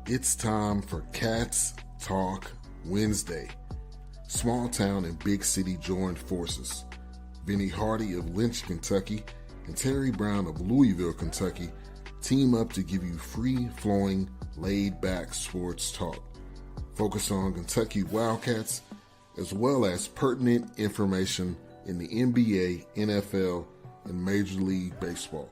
It's time for Cats Talk Wednesday. Small town and big city joined forces. Vinny Hardy of Lynch, Kentucky, and Terry Brown of Louisville, Kentucky, team up to give you free-flowing, laid-back sports talk. Focus on Kentucky Wildcats, as well as pertinent information in the NBA, NFL, and Major League Baseball.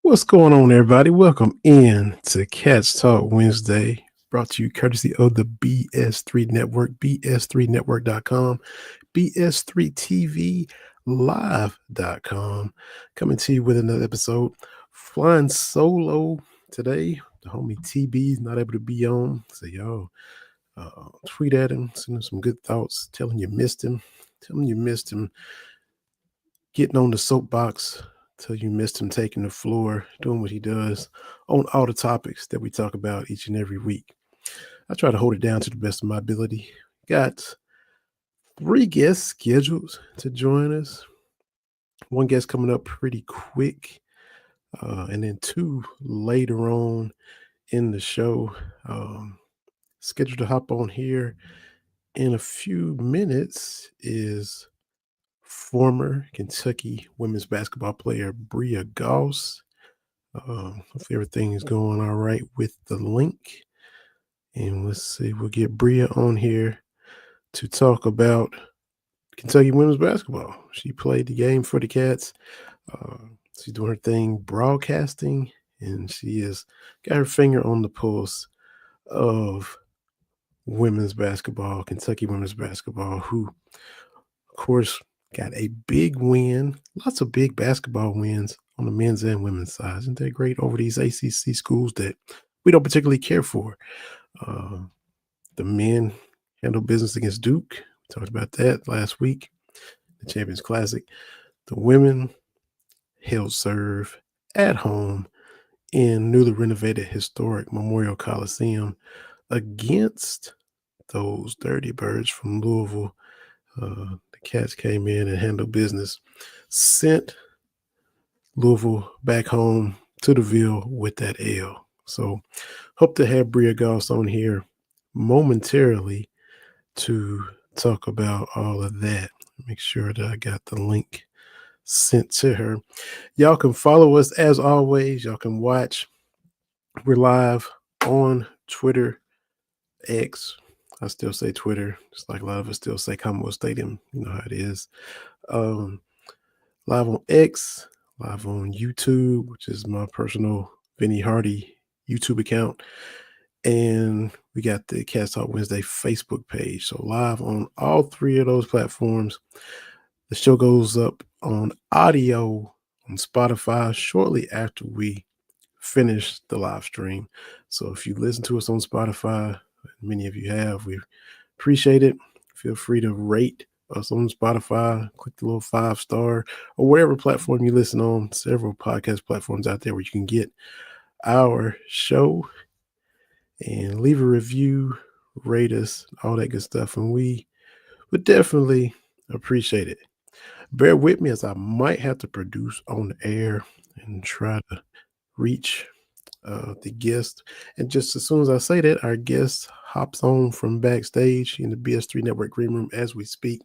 What's going on, everybody? Welcome in to Cats Talk Wednesday, brought to you courtesy of the BS3 Network, bs3network.com, bs3tvlive.com. Coming to you with another episode. Flying solo today. The homie TB's not able to be on. So y'all tweet at him, send him some good thoughts, tell him you missed him. Getting on the soapbox, tell you missed him taking the floor, doing what he does on all the topics that we talk about each and every week. I try to hold it down to the best of my ability. Got 3 guests scheduled to join us. One guest coming up pretty quick, and then 2 later on in the show. Scheduled to hop on here in a few minutes is former Kentucky women's basketball player Bria Goss. Hopefully everything is going all right with the link. And let's see, we'll get Bria on here to talk about Kentucky women's basketball. She played the game for the Cats. She's doing her thing broadcasting, and she has got her finger on the pulse of women's basketball, Kentucky women's basketball, who, of course, got a big win, lots of big basketball wins on the men's and women's side. Isn't that great over these ACC schools that we don't particularly care for? The men handled business against Duke. We talked about that last week, the Champions Classic. The women held serve at home in newly renovated historic Memorial Coliseum against those Dirty Birds from Louisville. The Cats came in and handled business, sent Louisville back home to the Ville with that L. So hope to have Bria Goss on here momentarily to talk about all of that. Make sure that I got the link sent to her. Y'all can follow us as always. Y'all can watch. We're live on Twitter, X. I still say Twitter, just like a lot of us still say Commonwealth Stadium. You know how it is. Live on X, live on YouTube, which is my personal Vinny Hardy YouTube account. And we got the Cats Talk Wednesday Facebook page. So live on all 3 of those platforms. The show goes up on audio on Spotify shortly after we finish the live stream. So if you listen to us on Spotify, many of you have, we appreciate it. Feel free to rate us on Spotify, click the little 5-star or whatever platform you listen on. Several podcast platforms out there where you can get our show, and leave a review, rate us, all that good stuff. And we would definitely appreciate it. Bear with me as I might have to produce on the air and try to reach the guest. And just as soon as I say that, our guest hops on from backstage in the BS3 Network Green Room as we speak.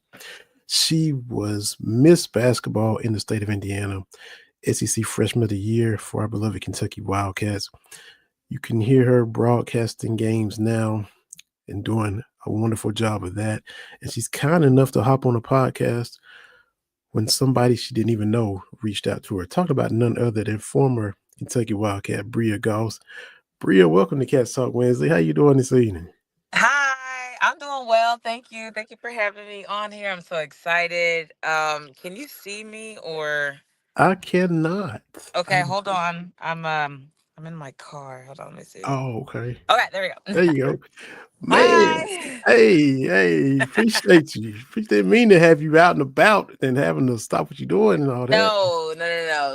She was Miss Basketball in the state of Indiana, SEC Freshman of the Year for our beloved Kentucky Wildcats. You can hear her broadcasting games now and doing a wonderful job of that. And she's kind enough to hop on a podcast when somebody she didn't even know reached out to her. Talking about none other than former Kentucky Wildcat Bria Goss. Bria, welcome to Cats Talk Wednesday. How you doing this evening? Hi, I'm doing well. Thank you. Thank you for having me on here. I'm so excited. Can you see me or I cannot. okay, hold on. I'm in my car. Hold on, let me see. Oh, okay. Okay, there we go. There you go. Man, Hi. hey, appreciate you. Appreciate mean to have you out and about and having to stop what you're doing and all that. No.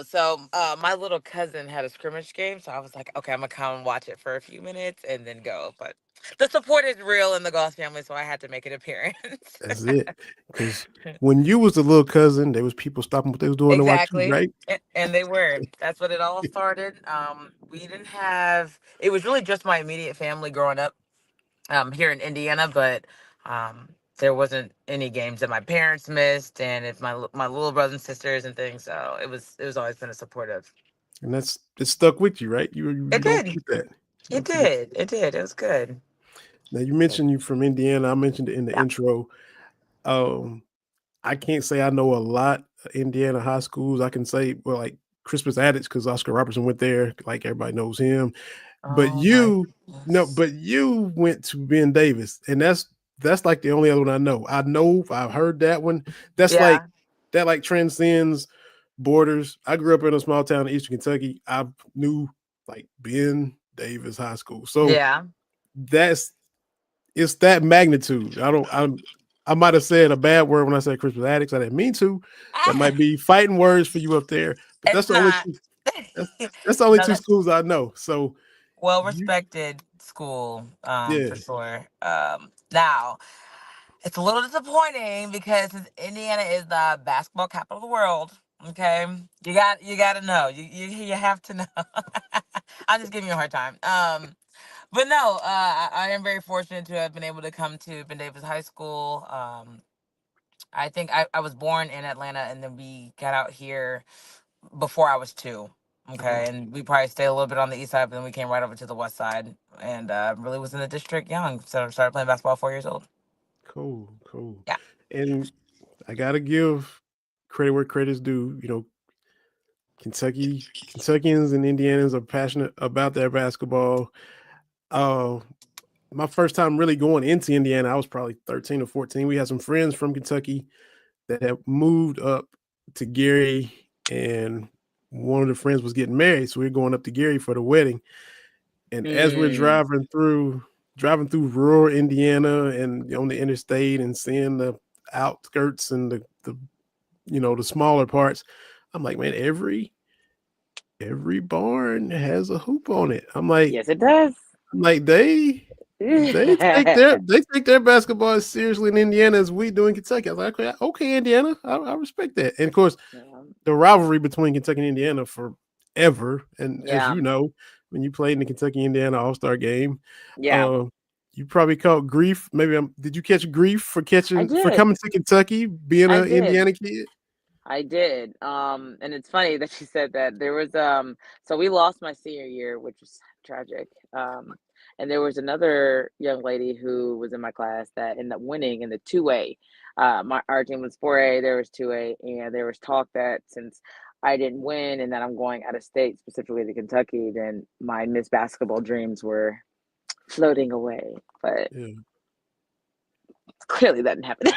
So my little cousin had a scrimmage game, so I was like, okay, I'm gonna come watch it for a few minutes and then go. But The support is real in the Goss family, so I had to make an appearance. That's it. Because when you was the little cousin, there was people stopping what they was doing to watch you, Exactly. right? And they were. That's what it all started. We didn't have, it was really just my immediate family growing up here in Indiana, but there wasn't any games that my parents missed, and if my little brothers and sisters and things. So it was always been a supportive. And it stuck with you, right? You It don't did. forget that. You It don't forget. did. It did. It was good. Now you mentioned you from Indiana. I mentioned it in the Yeah. intro. Um, I can't say I know a lot of Indiana high schools. I can say, well, like Crispus Attucks, because Oscar Robertson went there. Like everybody knows him. But Oh my you, no, goodness. but you went to Ben Davis, and that's like the only other one I know. I know I've heard that one. That's like Yeah. that like transcends borders. I grew up in a small town in Eastern Kentucky. I knew like Ben Davis High School. So Yeah. that's it's that magnitude. I might have said a bad word when I said Crispus Attucks. I didn't mean to. That might be fighting words for you up there. But It's not. that's, that's the only No, two that's schools I know. So well you respected school, yeah. for sure. Now it's a little disappointing because since Indiana is the basketball capital of the world, okay, you got to know. You have to know. I'm just giving you a hard time. But no, I am very fortunate to have been able to come to Ben Davis High School. I think I was born in Atlanta, and then we got out here before I was two. Okay, Oh, and we probably stayed a little bit on the east side, but then we came right over to the west side, and really was in the district young. So I started playing basketball 4 years old. cool, cool. Yeah. And I gotta give credit where credit's due. Kentuckians and Indianans are passionate about their basketball. Uh, my first time really going into Indiana, I was probably 13 or 14. We had some friends from Kentucky that have moved up to Gary, and one of the friends was getting married, so we were going up to Gary for the wedding. And as we're Mm, driving through rural Indiana and on the interstate and seeing the outskirts and the smaller parts, I'm like, man, every barn has a hoop on it. Yes, it does. I'm like they they take their basketball as seriously in Indiana as we do in Kentucky. I was like, okay, Indiana, I respect that. And of course, Yeah. the rivalry between Kentucky and Indiana forever. And as Yeah. you know, when you played in the Kentucky Indiana All Star game, Yeah. uh, you probably caught grief. Maybe did you catch grief I for did. coming to Kentucky, being I an did. Indiana kid? I did. And it's funny that you said that. There was so we lost my senior year, which was tragic. And there was another young lady who was in my class that ended up winning in the 2A. Our team was 4A, there was 2A, and there was talk that since I didn't win and that I'm going out of state, specifically to Kentucky, then my Miss Basketball dreams were floating away. But Yeah. clearly that didn't happen.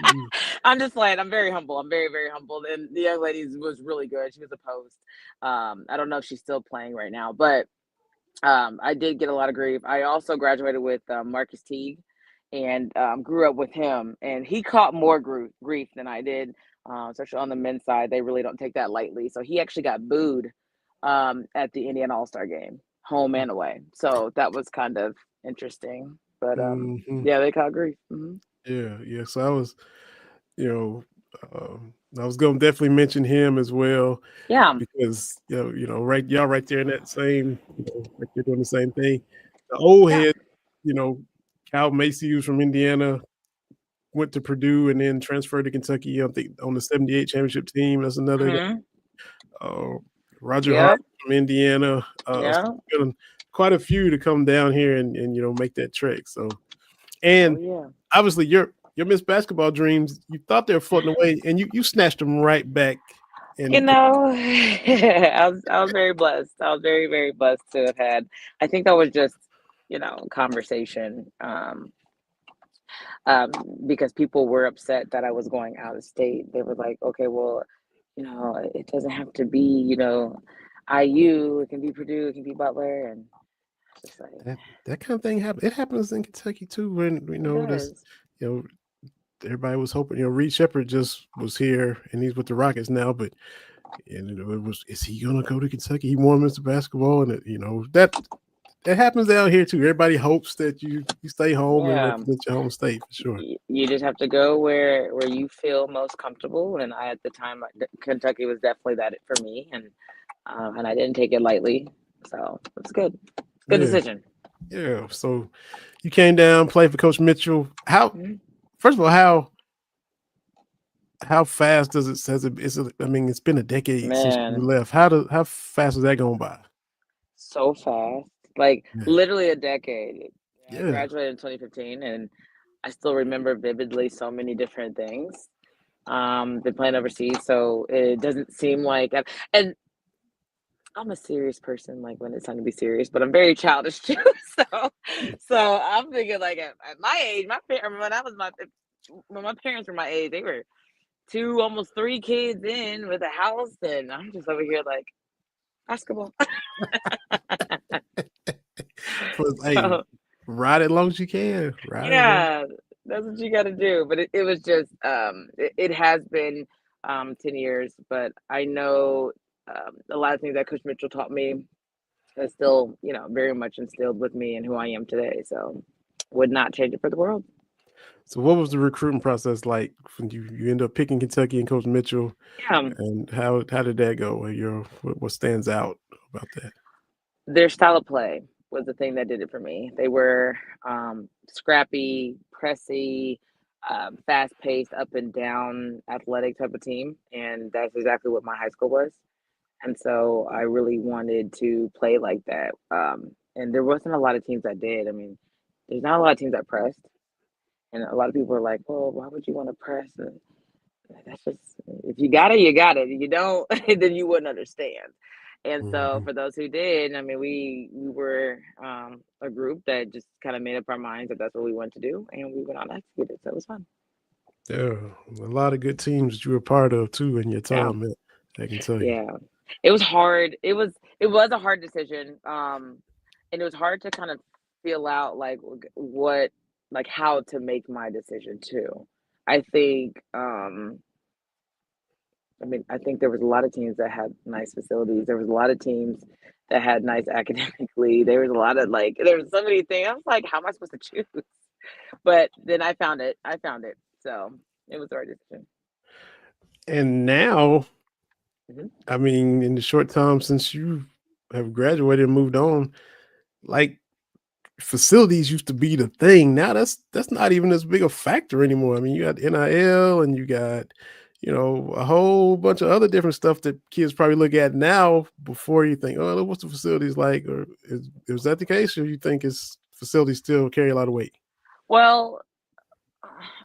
Mm. I'm just playing. I'm very humble. I'm very, very humble. And the young lady was really good. She was a post. I don't know if she's still playing right now, but I did get a lot of grief. I also graduated with Marcus Teague and grew up with him. And he caught more grief than I did, especially on the men's side. They really don't take that lightly. So he actually got booed at the Indiana All Star game, home and away. So that was kind of interesting. But Hmm. yeah, they caught grief. Hmm. Yeah, yeah. So you know, I was gonna definitely mention him as well Yeah. because right, y'all right there in that same, like you're doing the same thing. The old Yeah. head, you know, Cal Macy, who's from Indiana, went to Purdue and then transferred to Kentucky. I think on the '78 championship team. That's another guy. Hmm. Uh, Roger Hart Yep. from Indiana. So Yeah. quite a few to come down here and make that trek. So Oh and yeah. obviously your Miss Basketball dreams, you thought they were floating away, and you snatched them right back. You And know, I was very blessed. I was very, very blessed to have had. I think that was just, conversation. Um, because people were upset that I was going out of state. They were like, okay, well, it doesn't have to be, IU. It can be Purdue. It can be Butler, and it's just like that kind of thing happens. It happens in Kentucky too. When it this, does. you know, everybody was hoping. Reed Shepard just was here, and he's with the Rockets now. But it was, is he gonna go to Kentucky? He won Mr. Basketball, and that it happens down here too. Everybody hopes that you stay home and Yeah. represent your home state for sure. You just have to go where you feel most comfortable. And I, at the time, Kentucky was definitely that for me, and I didn't take it lightly. So it's good. It's a good decision. Yeah. So you came down, played for Coach Mitchell. First of all, how fast does it? I mean, it's been a decade since you left. How fast is that going by? So fast, like literally a decade. I graduated in 2015, and I still remember vividly so many different things. Been playing overseas, so it doesn't seem like. And I'm a serious person, like when it's time to be serious, but I'm very childish too. So I'm thinking like at my age, when my parents were my age, they were 2, almost 3 kids in with a house, and I'm just over here like basketball. Hey, ride as long as you can. That's what you got to do. But it was just it has been 10 years, but I know a lot of things that Coach Mitchell taught me is still, very much instilled with me and who I am today. So would not change it for the world. So what was the recruiting process like when you end up picking Kentucky and Coach Mitchell? Yeah. And how did that go? What stands out about that? Their style of play was the thing that did it for me. They were scrappy, pressy, fast-paced, up and down, athletic type of team, and that's exactly what my high school was. And so I really wanted to play like that. And there wasn't a lot of teams that did. I mean, there's not a lot of teams that pressed. And a lot of people are like, well, why would you want to press? And that's just, if you got it, you got it. If you don't, then you wouldn't understand. And so for those who did, I mean, we were a group that just kind of made up our minds that that's what we wanted to do. And we went on and executed it. So it was fun. Yeah, a lot of good teams that you were part of too in your time. I can tell you. Yeah, it was hard. It was a hard decision, and it was hard to kind of feel out like how to make my decision too. I think, I think there was a lot of teams that had nice facilities. There was a lot of teams that had nice academically. There was a lot of there was so many things. I was like, how am I supposed to choose? But then I found it. So it was the right decision. And now, I mean, in the short time since you have graduated and moved on, like facilities used to be the thing. Now that's not even as big a factor anymore. I mean, you got NIL and you got, a whole bunch of other different stuff that kids probably look at now before you think, oh, what's the facilities like? Or is that the case? Or you think facilities still carry a lot of weight? Well,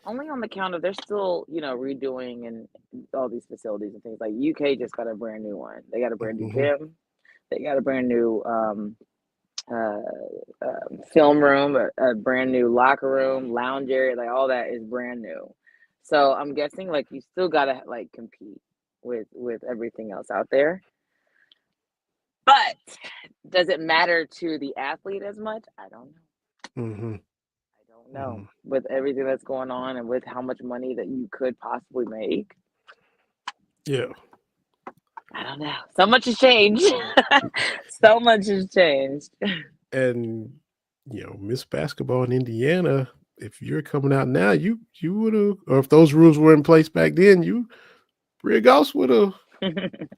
only on the count of they're still, redoing and all these facilities and things. Like UK just got a brand new one. They got a brand new gym. They got a brand new film room, a brand new locker room, lounge area. Like all that is brand new. So I'm guessing you still gotta compete with everything else out there. But does it matter to the athlete as much? I don't know. I don't know. With everything that's going on and with how much money that you could possibly make. Yeah. I don't know. So much has changed. So much has changed. And Miss Basketball in Indiana, if you're coming out now, you would have, or if those rules were in place back then, Bria Goss would have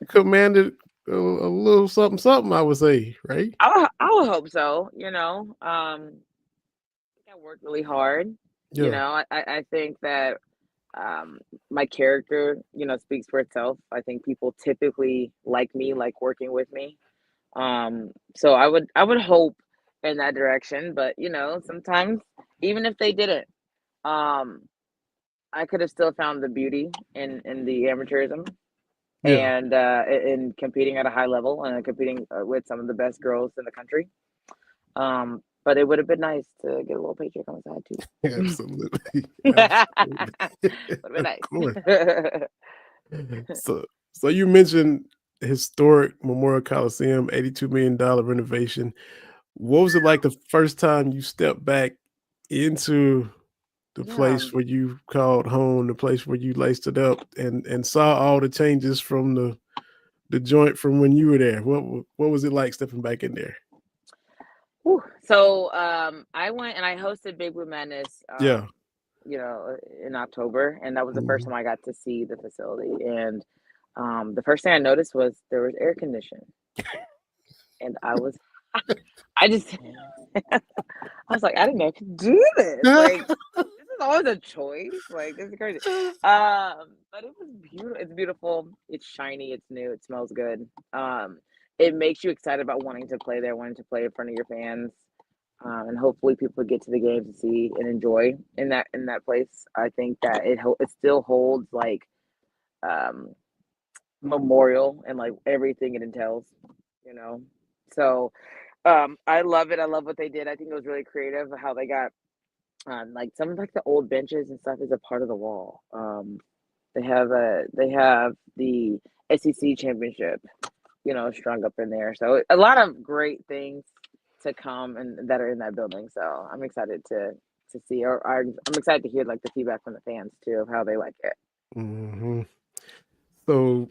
commanded a little something, I would say, right? I would hope so. I worked really hard. Yeah. I think that my character, speaks for itself. I think people typically like me, like working with me. So I would hope in that direction, but sometimes even if they didn't, I could have still found the beauty in the amateurism and in competing at a high level and competing with some of the best girls in the country. But it would have been nice to get a little paycheck on the side too. Absolutely. Would have been nice. So you mentioned historic Memorial Coliseum, $82 million renovation. What was it like the first time you stepped back into the place where you called home, the place where you laced it up and saw all the changes from the joint from when you were there? What was it like stepping back in there? Whew. So I went and I hosted Big Blue Madness, Yeah. in October, and that was the first Mhm. time I got to see the facility. And the first thing I noticed was there was air conditioning, and I just, I was like, I didn't know I could do this. Like, this is always a choice. Like, this is crazy. But it was beautiful. It's beautiful. It's shiny. It's new. It smells good. It makes you excited about wanting to play there, wanting to play in front of your fans. And hopefully people get to the games to see and enjoy in that place. I think that it still holds like um, memorial and like everything it entails, you know. So I love it. I love what they did. I think it was really creative how they got like some of like the old benches and stuff is a part of the wall. They have the SEC championship, strung up in there. So a lot of great things to come and that are in that building. So I'm excited to see, or I'm excited to hear like the feedback from the fans too of how they like it. Mm-hmm. So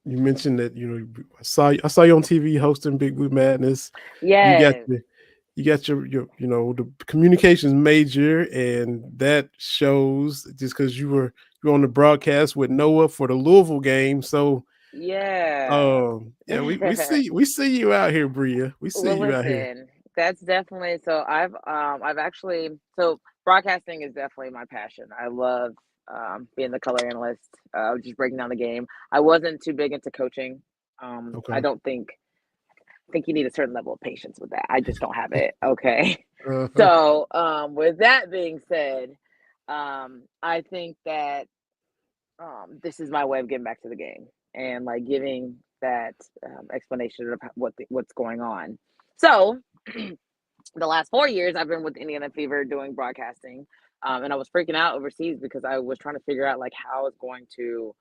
you mentioned that I saw you on TV hosting Big Blue Madness. You got Yes, your the communications major, and that shows just because you're on the broadcast with Noah for the Louisville game. So yeah. yeah, we see you out here, Bria. We see Well, you out here. listen, that's definitely so. I've actually so broadcasting is definitely my passion. I love being the color analyst, just breaking down the game. I wasn't too big into coaching. I Okay. don't think you need a certain level of patience with that. I just don't have it. Okay. Uh-huh. So, with that being said, I think that this is my way of getting back to the game and like giving that explanation of what's going on. So, the last 4 years, I've been with Indiana Fever doing broadcasting, and I was freaking out overseas because I was trying to figure out like how I was going to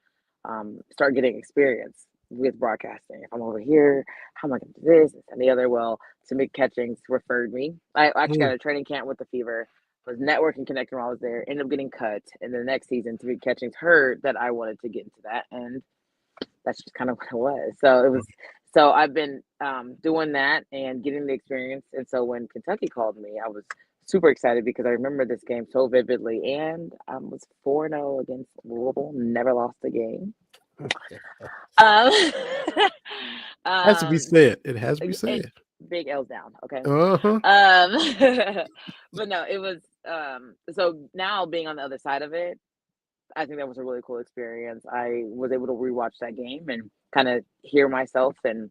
start getting experience with broadcasting. If I'm over here, how am I going to do this and the other? Well, Samik Catchings referred me. I actually got Mm. a training camp with the Fever. Was networking connecting while I was there. Ended up getting cut, and the next season, Samik Catchings heard that I wanted to get into that, and that's just kind of what it was. So I've been doing that and getting the experience. And so when Kentucky called me, I was super excited because I remember this game so vividly. And I was 4-0 against Louisville, never lost a game. Um, Has to be um, said. It has to be it, said. big L's down, okay. Uh-huh. But no, it was so now being on the other side of it, I think that was a really cool experience. I was able to rewatch that game and kind of hear myself and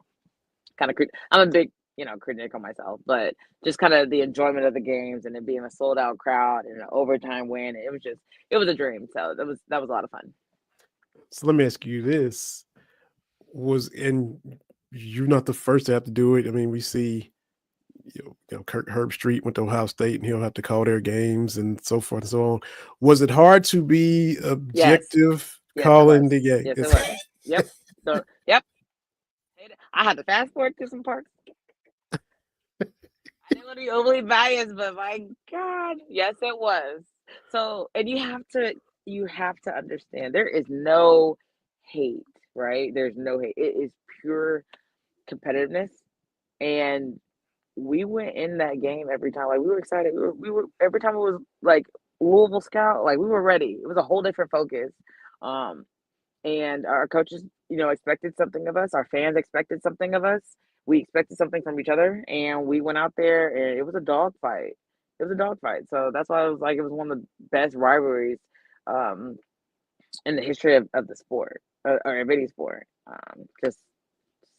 kind of I'm a big critic on myself, but just kind of the enjoyment of the games and it being a sold out crowd and an overtime win. It was a dream. So that was a lot of fun. So let me ask you this. And you're not the first to have to do it. I mean, we see Kirk Herbstreit went to Ohio State and he'll have to call their games and so forth and so on. Was it hard to be Yes, objective yes, it was. calling the game? Yes, it was. Yep. So yep, I had to fast forward to some parts. I didn't want to be overly biased, but my God, yes, it was. So, and you have to understand there is no hate, right? There's no hate. It is pure competitiveness, and we went in that game every time. Like we were excited. We were every time it was like Louisville Scout, like we were ready. It was a whole different focus. Um, and our coaches, expected something of us. Our fans expected something of us. We expected something from each other, and we went out there, and it was a dogfight. It was a dogfight. So that's why I was like, it was one of the best rivalries um, in the history of the sport or of any sport. Just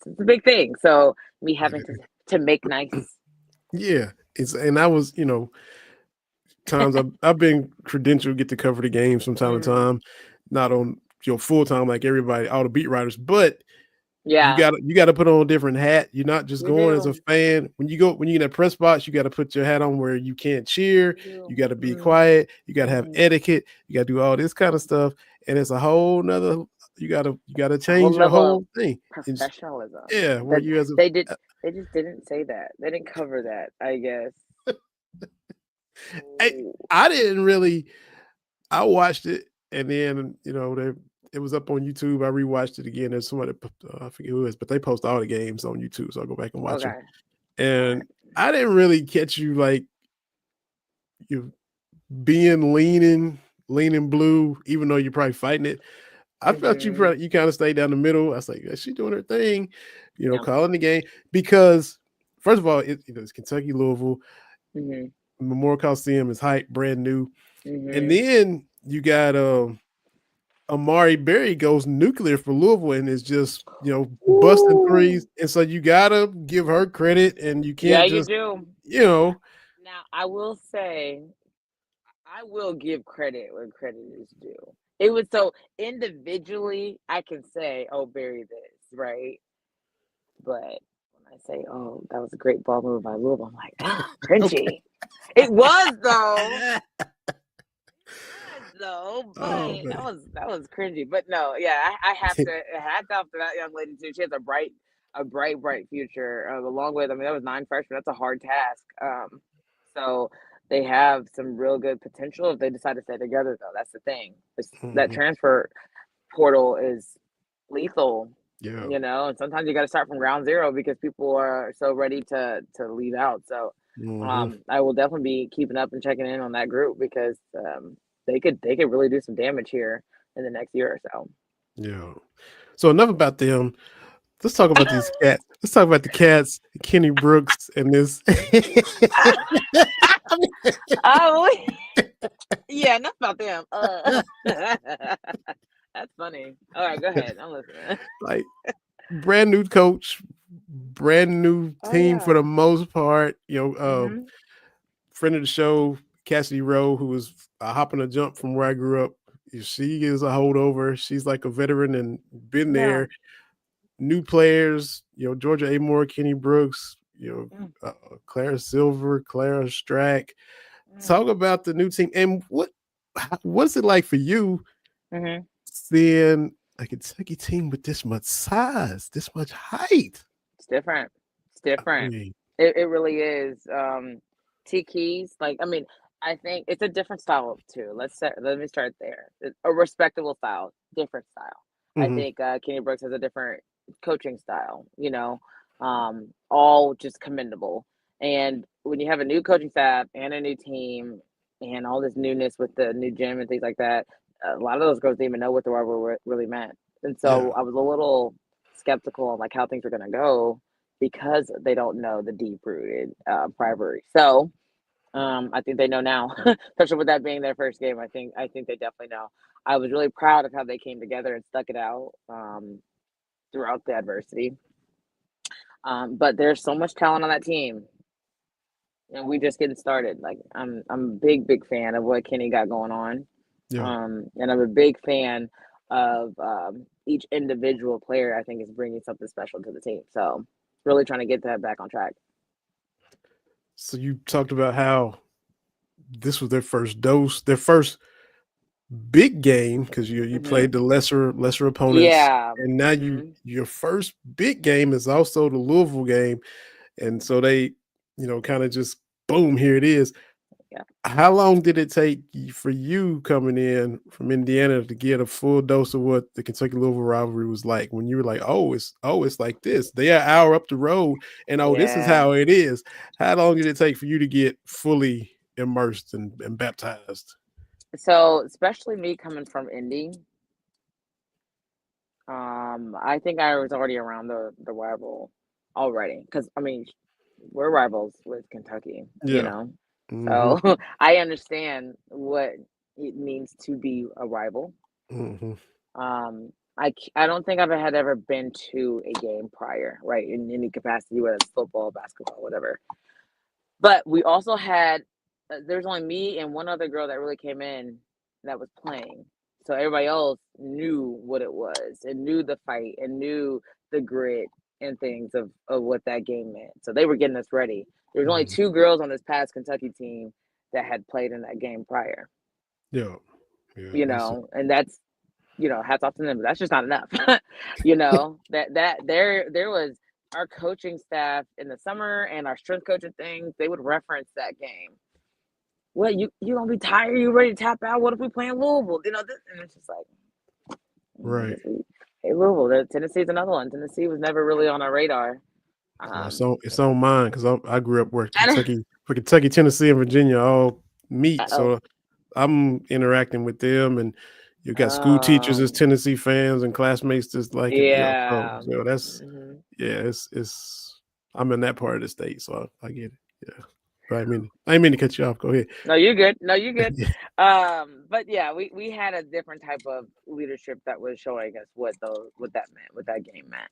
it's a big thing. So me having to make nice. Yeah, and I was times I've been credentialed get to cover the game from time to Mm, time, not on full time like everybody, all the beat writers, but yeah, you got to put on a different hat. You're not just you going as a do. fan. When you get in a press box, you got to put your hat on where you can't cheer. You do. You got to be Mm, quiet. You got to have mm. etiquette. You got to do all this kind of stuff, and it's a whole nother. You gotta A whole change your level of whole thing. professionalism Yeah, where that you as a they did. They just didn't say that. They didn't cover that. I guess. I, Oh, I didn't really. I watched it, and then it was up on YouTube. I rewatched it again. There's somebody I forget who it is, but they post all the games on YouTube, so I go back and watch them. okay. All And right. I didn't really catch you like you being leaning blue, even though you're probably fighting it. I felt you Mm-hmm. you kind of stayed down the middle. I was like, is she doing her thing? Yeah. Calling the game because first of all, it's Kentucky Louisville. Mm-hmm. Memorial Coliseum is hype, brand new, and Mm-hmm. then you got Amari Berry goes nuclear for Louisville and is just busting Ooh. threes, and so you gotta give her credit, and you Yeah, can't you just do. you know Now, I will say, I will give credit where credit is due. It was so individually, I can say, "Oh, bury this," right? But when I say, "Oh, that was a great ball move by Louisville," I'm like, okay. cringy. It was though. Was though, but Oh man. that was cringy. But no, yeah, I have to hats off to that young lady too. She has a bright future. Along with, I mean, that was 9 freshmen. That's a hard task. So they have some real good potential if they decide to stay together. Though that's the thing. That Mhm. transfer portal is lethal. Yeah. And sometimes you got to start from ground zero because people are so ready to leave out. So Mhm. I will definitely be keeping up and checking in on that group because they could really do some damage here in the next year or so. Yeah. So enough about them. Let's talk about these cats. Let's talk about the cats, Kenny Brooks, and this. Oh, yeah, enough about them. That's funny. All right, go ahead. I'm listening. Like brand new coach, brand new Oh team for the yeah. most part. Mhm. Friend of the show, Cassidy Rowe, who was a hop and a jump from where I grew up. She is a holdover. She's like a veteran and been Yeah. there. New players, Georgia Amore, Kenny Brooks, Mm, Clara Silver, Clara Strack. mm, Talk about the new team and what's it like for you mhm. seeing a Kentucky team with this much size, this much height? It's different. It's I different. mean, It really is. T Keys, like I mean, I think it's a different style too. Let me start there. A respectable style, different style. I mhm, think Kenny Brooks has a different coaching style. All just commendable. And when you have a new coaching staff and a new team and all this newness with the new gym and things like that, a lot of those girls didn't even know what the rivalry really meant. And yeah, so I was a little skeptical on like how things are going to go because they don't know the deep rooted rivalry. So I think they know now, especially with that being their first game. I think they definitely know. I was really proud of how they came together and stuck it out throughout the adversity. But there's so much talent on that team, and we just getting started. Like I'm a big fan of what Kenny got going on, yeah. and I'm a big fan of each individual player. I think is bringing something special to the team. So really trying to get that back on track. So you talked about how this was their first dose, their first big game because you Hmm. played the lesser opponents, Yeah. and now Hmm. your first big game is also the Louisville game, and so they kind of just boom, here it is. Yeah. How long did it take for you coming in from Indiana to get a full dose of what the Kentucky Louisville rivalry was like when you were like, it's like this? They are an hour up the road, and this is Yeah. how it is. How long did it take for you to get fully immersed and baptized? So especially me coming from Indy, I think I was already around the rival already because I mean we're rivals with Kentucky, Yeah. Hmm. so I understand what it means to be a rival. Hmm. I don't think I've had ever been to a game prior, right, in any capacity, whether it's football, basketball, whatever. But we also had there's only me and one other girl that really came in that was playing. So everybody else knew what it was and knew the fight and knew the grit and things of what that game meant. So they were getting us ready. There was only Hmm. two girls on this past Kentucky team that had played in that game prior, Yeah. Yeah. and that's hats off to them, but that's just not enough. That there was our coaching staff in the summer and our strength coaching things, they would reference that game. What you gonna be tired? You ready to tap out? What if we play in Louisville? And it's just like, I Right. guess hey Louisville, Tennessee's another one. Tennessee was never really on our radar. It's on mine because I grew up where Kentucky, Tennessee, and Virginia all meet. Oh, So I'm interacting with them, and you've got school teachers as Tennessee fans and classmates just like it. yeah. So that's Hmm. it's I'm in that part of the state, so I get it. Yeah, but I didn't mean to cut you off. Go ahead. No, you're good. No, you're good. But yeah, we had a different type of leadership that was showing us what that meant, what that game meant.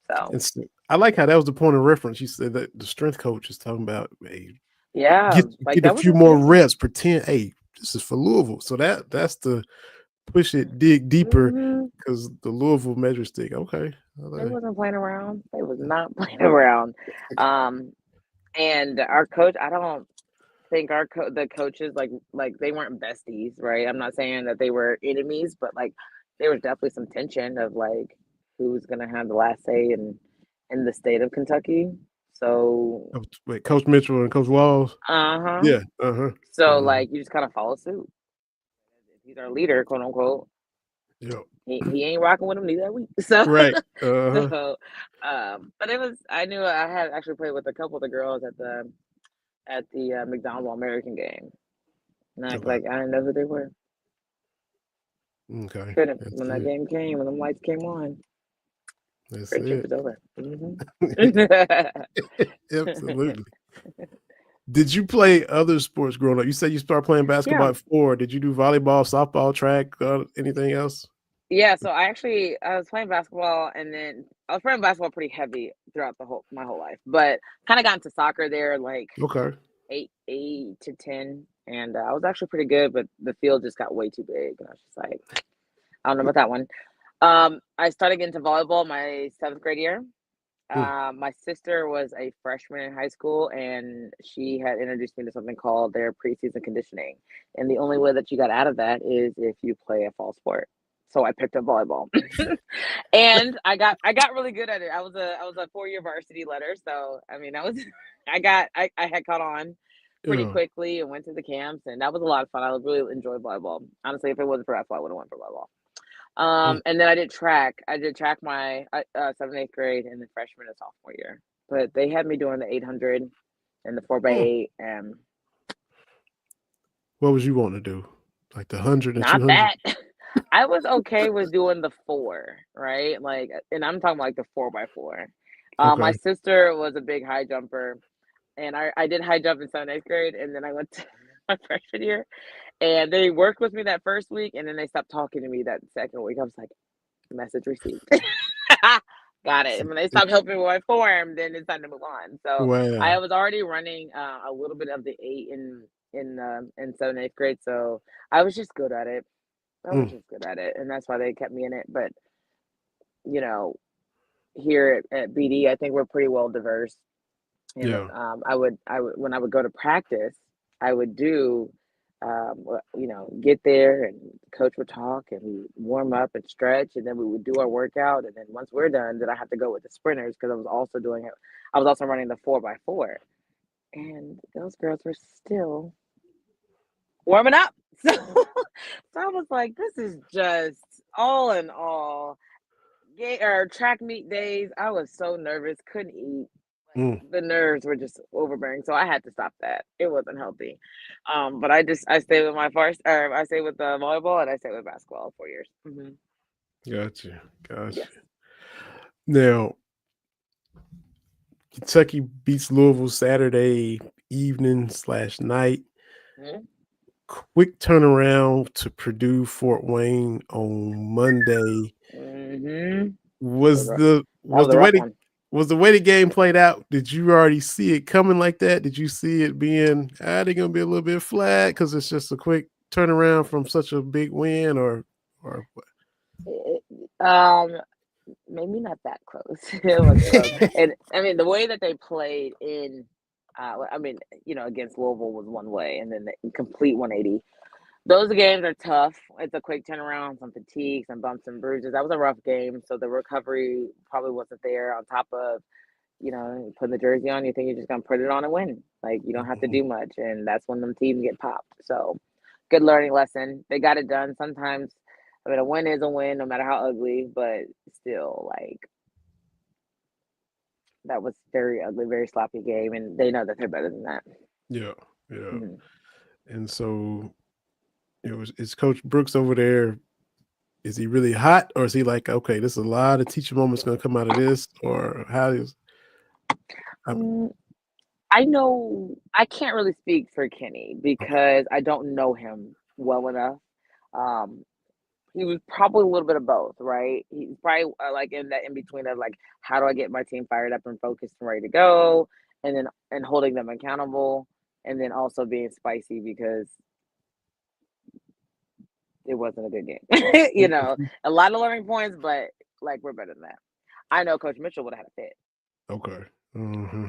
So I like how that was the point of reference. You said that the strength coach is talking about, hey, yeah, like get a that was few a more statement. reps. Pretend, hey, this is for Louisville. So that's the push it, dig deeper, Hmm. because the Louisville measure stick. Okay, They wasn't playing around. They was not playing around. Um, and our coach, I don't think the coaches like they weren't besties, right? I'm not saying that they were enemies, but like there was definitely some tension of like who's gonna have the last say in the state of Kentucky. So, wait, Coach Mitchell and Coach Walls. uh-huh. Yeah, So like you just kind of follow suit. If he's our leader, quote unquote, yeah, he ain't rocking with him neither are we. So right. so but it was I knew I had actually played with a couple of the girls at the McDonald All-American game. And I act Okay, like I didn't know who they were. okay. Couldn't That's when that it. game came, when the lights came on, That's friendship it. was over. Hmm. Absolutely. Did you play other sports growing up? You said you started playing Yeah, basketball at 4. Did you do volleyball, softball, track, anything else? yeah. So I was playing basketball, and then I was playing basketball pretty heavy throughout my whole life, but kind of got into soccer there, like Okay. eight to 10, and I was actually pretty good, but the field just got way too big, and I was just like, I don't know about that one. I started getting into volleyball my 7th grade year. Mm, My sister was a freshman in high school, and she had introduced me to something called their preseason conditioning. And the only way that you got out of that is if you play a fall sport. So I picked up volleyball, and I got really good at it. I was a 4-year varsity letter, so I mean, I was I had caught on pretty yeah. quickly and went to the camps, and that was a lot of fun. I really enjoyed volleyball. Honestly, if it wasn't for basketball, I would have went for volleyball. Mm, And then I did track. I did track my 7th, 8th grade, and then freshman and sophomore year. But they had me doing the 800 and the 4 by mm. 8 and What was you wanting to do? Like the 100 and not 200? that. I was okay with doing the 4, right? Like, and I'm talking like the 4 by 4. My Okay. sister was a big high jumper, and I did high jump in 7th, 8th grade, and then I went to my freshman year, and they worked with me that first week, and then they stopped talking to me that second week. I was like, message received. Got it. And when they stopped helping me with my form, then it's time to move on. So I Wow. was already running a little bit of the 8 in 7th, 8th grade. So I was just good at it. I was Mm, just good at it, and that's why they kept me in it. But you know, here at BD, I think we're pretty well diverse. And yeah. I would when I would go to practice, I would do, get there and coach would talk and we warm up and stretch and then we would do our workout and then once we're done, then I have to go with the sprinters because I was also doing it. I was also running the 4 by 4, and those girls were still warming up. So I was like, this is just all in all. Or track meet days, I was so nervous, couldn't eat. Like Mm, the nerves were just overbearing, so I had to stop that. It wasn't healthy. But I stayed with my first, or I stayed with the volleyball, and I stayed with basketball 4 years. Hmm. gotcha. Gotcha. Yes. Now, Kentucky beats Louisville Saturday evening/night. Hmm. Quick turnaround to Purdue Fort Wayne on Monday. Hmm. That was Was rough. the That was was a the way rough the one. was the way the game played out? Did you already see it coming like that? Did you see it being they're gonna be a little bit flat because it's just a quick turnaround from such a big win, or what? It- um, Maybe not that close. It wasn't close, and I mean the way that they played I mean, against Louisville was one way, and then the complete 180. Those games are tough. It's a quick turnaround, some fatigue, some bumps and bruises. That was a rough game, so the recovery probably wasn't there. On top of, putting the jersey on, you think you're just gonna put it on and win. Like you don't have to do much, and that's when them teams get popped. So, good learning lesson. They got it done. Sometimes, I mean, a win is a win, no matter how ugly, but still, like that was very ugly, very sloppy game, and they know that they're better than that. Yeah, yeah. Mm-hmm. And so is Coach Brooks over there? Is he really hot, or is he like, okay, there's a lot of teaching moments going to come out of this, or how is? I know I can't really speak for Kenny because I don't know him well enough. Um, he was probably a little bit of both, right? He's probably like in that in between of like, how do I get my team fired up and focused and ready to go, and then and holding them accountable, and then also being spicy because it wasn't a good game. A lot of learning points, but like we're better than that. I know Coach Mitchell would have had a fit. Okay. Mm-hmm.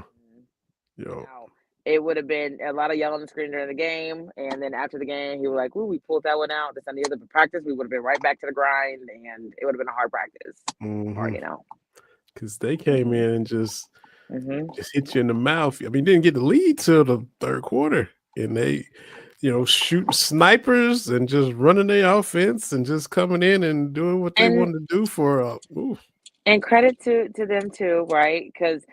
Yo. Now, it would have been a lot of yelling and screaming during the game, and then after the game, he was like, "Ooh, we pulled that one out. This and the other practice, we would have been right back to the grind, and it would have been a hard practice, or because they came in and just mm-hmm. hit you in the mouth. I mean, didn't get the lead till the third quarter, and they, shooting snipers and just running their offense and just coming in and doing what they wanted to do for. And credit to them too, right? Because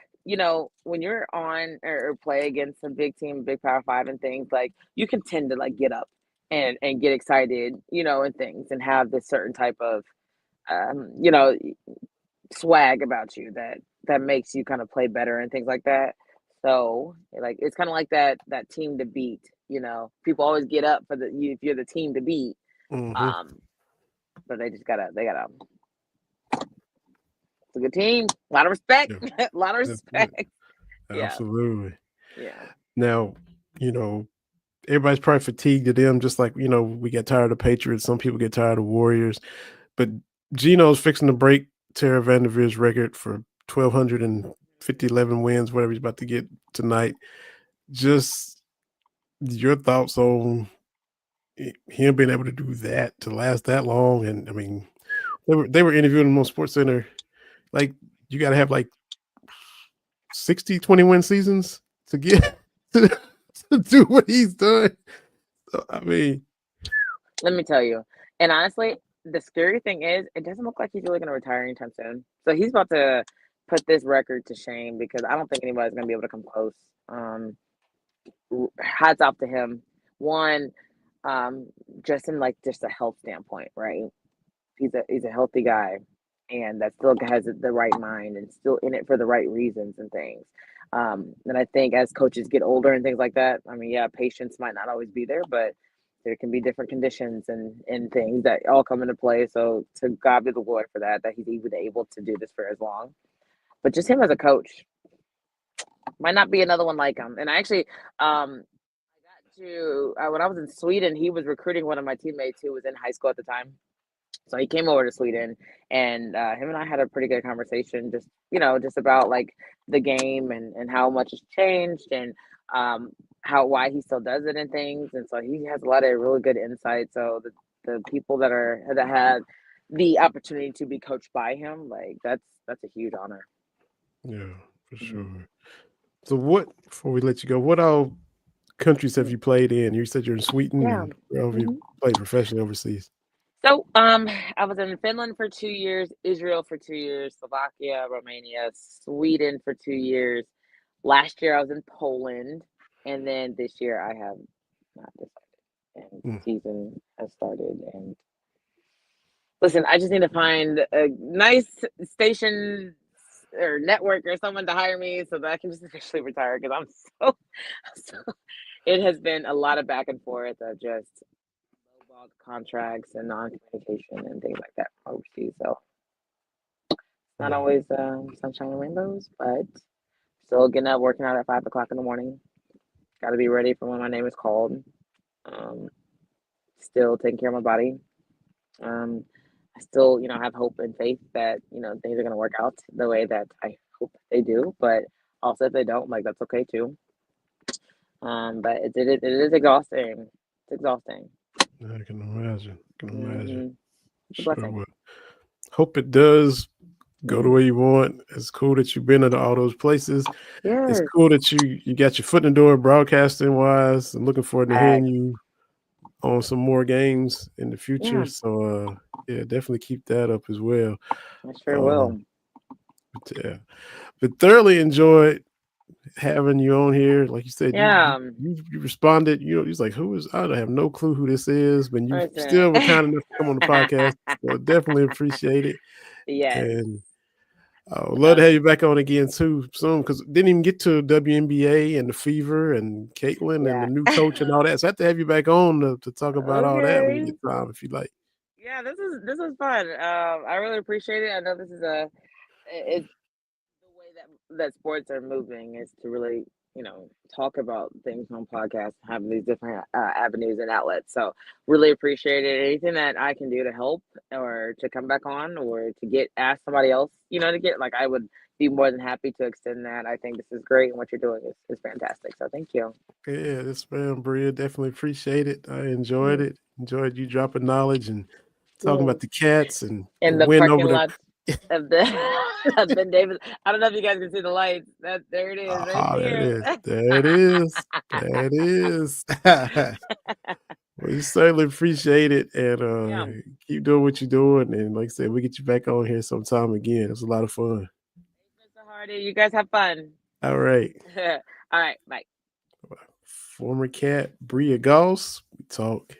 when you're on or play against a big team, big Power 5 and things, like you can tend to like get up and get excited, and things, and have this certain type of swag about you that makes you kind of play better and things like that. So like it's kind of like that team to beat. People always get up for if you're the team to beat. Mm-hmm. But they gotta. It's a good team. A lot of respect. Yeah. A lot of respect. Absolutely. Yeah. Now, everybody's probably fatigued of them, just like, we get tired of Patriots. Some people get tired of Warriors. But Gino's fixing to break Tara Vanderveer's record for 1,211 wins, whatever he's about to get tonight. Just your thoughts on him being able to do that, to last that long. And I mean, they were interviewing him on SportsCenter. Like, you got to have like 60 20-win seasons to get to do what he's done. So, I mean, let me tell you. And honestly, the scary thing is, it doesn't look like he's really going to retire anytime soon. So he's about to put this record to shame because I don't think anybody's going to be able to come close. Hats off to him. One, just in like just a health standpoint, right? He's a healthy guy, and that still has the right mind and still in it for the right reasons and things. And I think as coaches get older and things like that, I mean, yeah, patience might not always be there, but there can be different conditions and things that all come into play. So to God be the glory for that he's even able to do this for as long. But just him as a coach, might not be another one like him. And I actually, I got to when I was in Sweden, he was recruiting one of my teammates who was in high school at the time. So he came over to Sweden, and him and I had a pretty good conversation, just about like the game and how much has changed and why he still does it and things. And so he has a lot of really good insight. So the people that had the opportunity to be coached by him, like that's a huge honor. Yeah, for sure. So before we let you go, what all countries have you played in? You said you're in Sweden. Yeah. And where have you played professionally overseas? So I was in Finland for 2 years, Israel for 2 years, Slovakia, Romania, Sweden for 2 years. Last year I was in Poland, and then this year I have not decided. And the season has started. And listen, I just need to find a nice station or network or someone to hire me so that I can just officially retire because I'm so. It has been a lot of back and forth of just lowball contracts and non-communication and things like that overseas. So it's not always sunshine and rainbows, but still getting up, working out at 5 o'clock in the morning. Got to be ready for when my name is called. Still taking care of my body. I still, have hope and faith that, things are going to work out the way that I hope they do. But also if they don't, like, that's okay too. But it is exhausting. It's exhausting. I can imagine. It's a blessing. So, hope it does go the way you want. It's cool that you've been to all those places. Yes. It's cool that you got your foot in the door broadcasting wise. I'm looking forward to hearing you on some more games in the future. Yeah. So definitely keep that up as well. I sure will. Yeah. but thoroughly enjoyed having you on here. Like you said, Yeah. you responded. You know, he's like, who is? I don't have no clue who this is, but you Listen. still were kind enough to come on the podcast. So definitely appreciate it. Yes. And I would love to have you back on again too soon, because didn't even get to WNBA and the Fever and Caitlin and the new coach and all that. So I have to have you back on to talk about all that when you get time, if you like. Yeah, this is fun. I really appreciate it. I know this is it's the way that sports are moving is to really, talk about things on podcasts, having these different avenues and outlets. So really appreciate it. Anything that I can do to help or to come back on or to get ask somebody else, to get like I would be more than happy to extend that. I think this is great and what you're doing is fantastic. So thank you. Yeah, this man, Bria, definitely appreciate it. I enjoyed it. Enjoyed you dropping knowledge and talking about the Cats and in the win parking over lot of the of Ben Davis. I don't know if you guys can see the lights. There it is, right there it there. is. There it is. There it is. We certainly appreciate it and keep doing what you're doing. And like I said, we get you back on here sometime again. It was a lot of fun. Mr. Hardy, you guys have fun. All right. All right, bye. Former Cat Bria Goss. We talk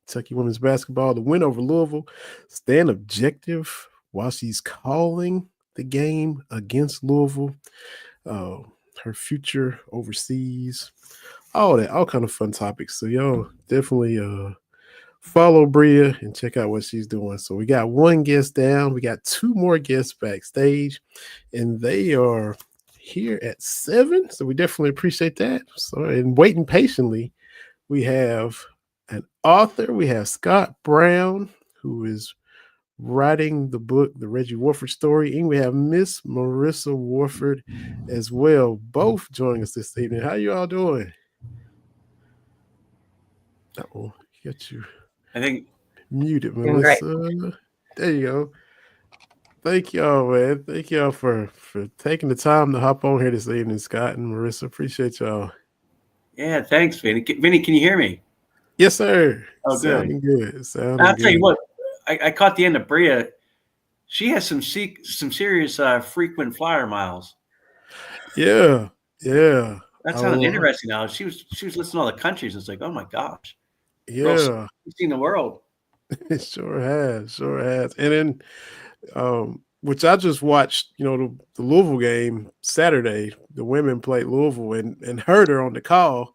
Kentucky women's basketball, the win over Louisville, staying objective while she's calling the game against Louisville, her future overseas, all kind of fun topics. So y'all definitely follow Bria and check out what she's doing. So we got one guest down. We got two more guests backstage, and they are here at 7. So we definitely appreciate that. So, and waiting patiently, we have an author. We have Scott Brown, who is writing the book, The Reggie Warford Story, and we have Miss Marisa Warford as well, both joining us this evening. How you all doing? Uh-oh, get you. I think muted, Melissa. There you go. Thank y'all, man. Thank y'all for taking the time to hop on here this evening, Scott and Marisa. Appreciate y'all. Yeah, thanks, Vinny. Vinny, can you hear me? Yes, sir. Oh, Sounding good. I'll tell you what. I caught the end of Bria. She has some serious frequent flyer miles. Yeah. That sounded interesting. Now she was listing all the countries. It's like, oh my gosh. Yeah, she's seen the world. It sure has. And then, which I just watched, the Louisville game Saturday. The women played Louisville and heard her on the call.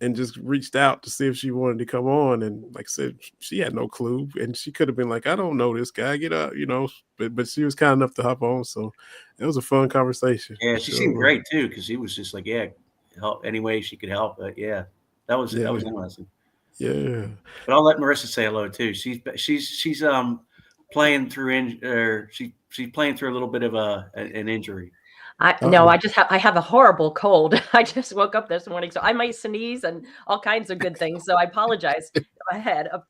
And just reached out to see if she wanted to come on. And like I said, she had no clue. And she could have been like, I don't know this guy, get up, but she was kind enough to hop on. So it was a fun conversation. Yeah, she seemed great too, because she was just like, yeah, help any way she could help. But yeah, that was interesting. Yeah. But I'll let Marisa say hello too. She's playing through she's playing through a little bit of an injury. I have a horrible cold. I just woke up this morning, so I might sneeze and all kinds of good things. So I apologize ahead of,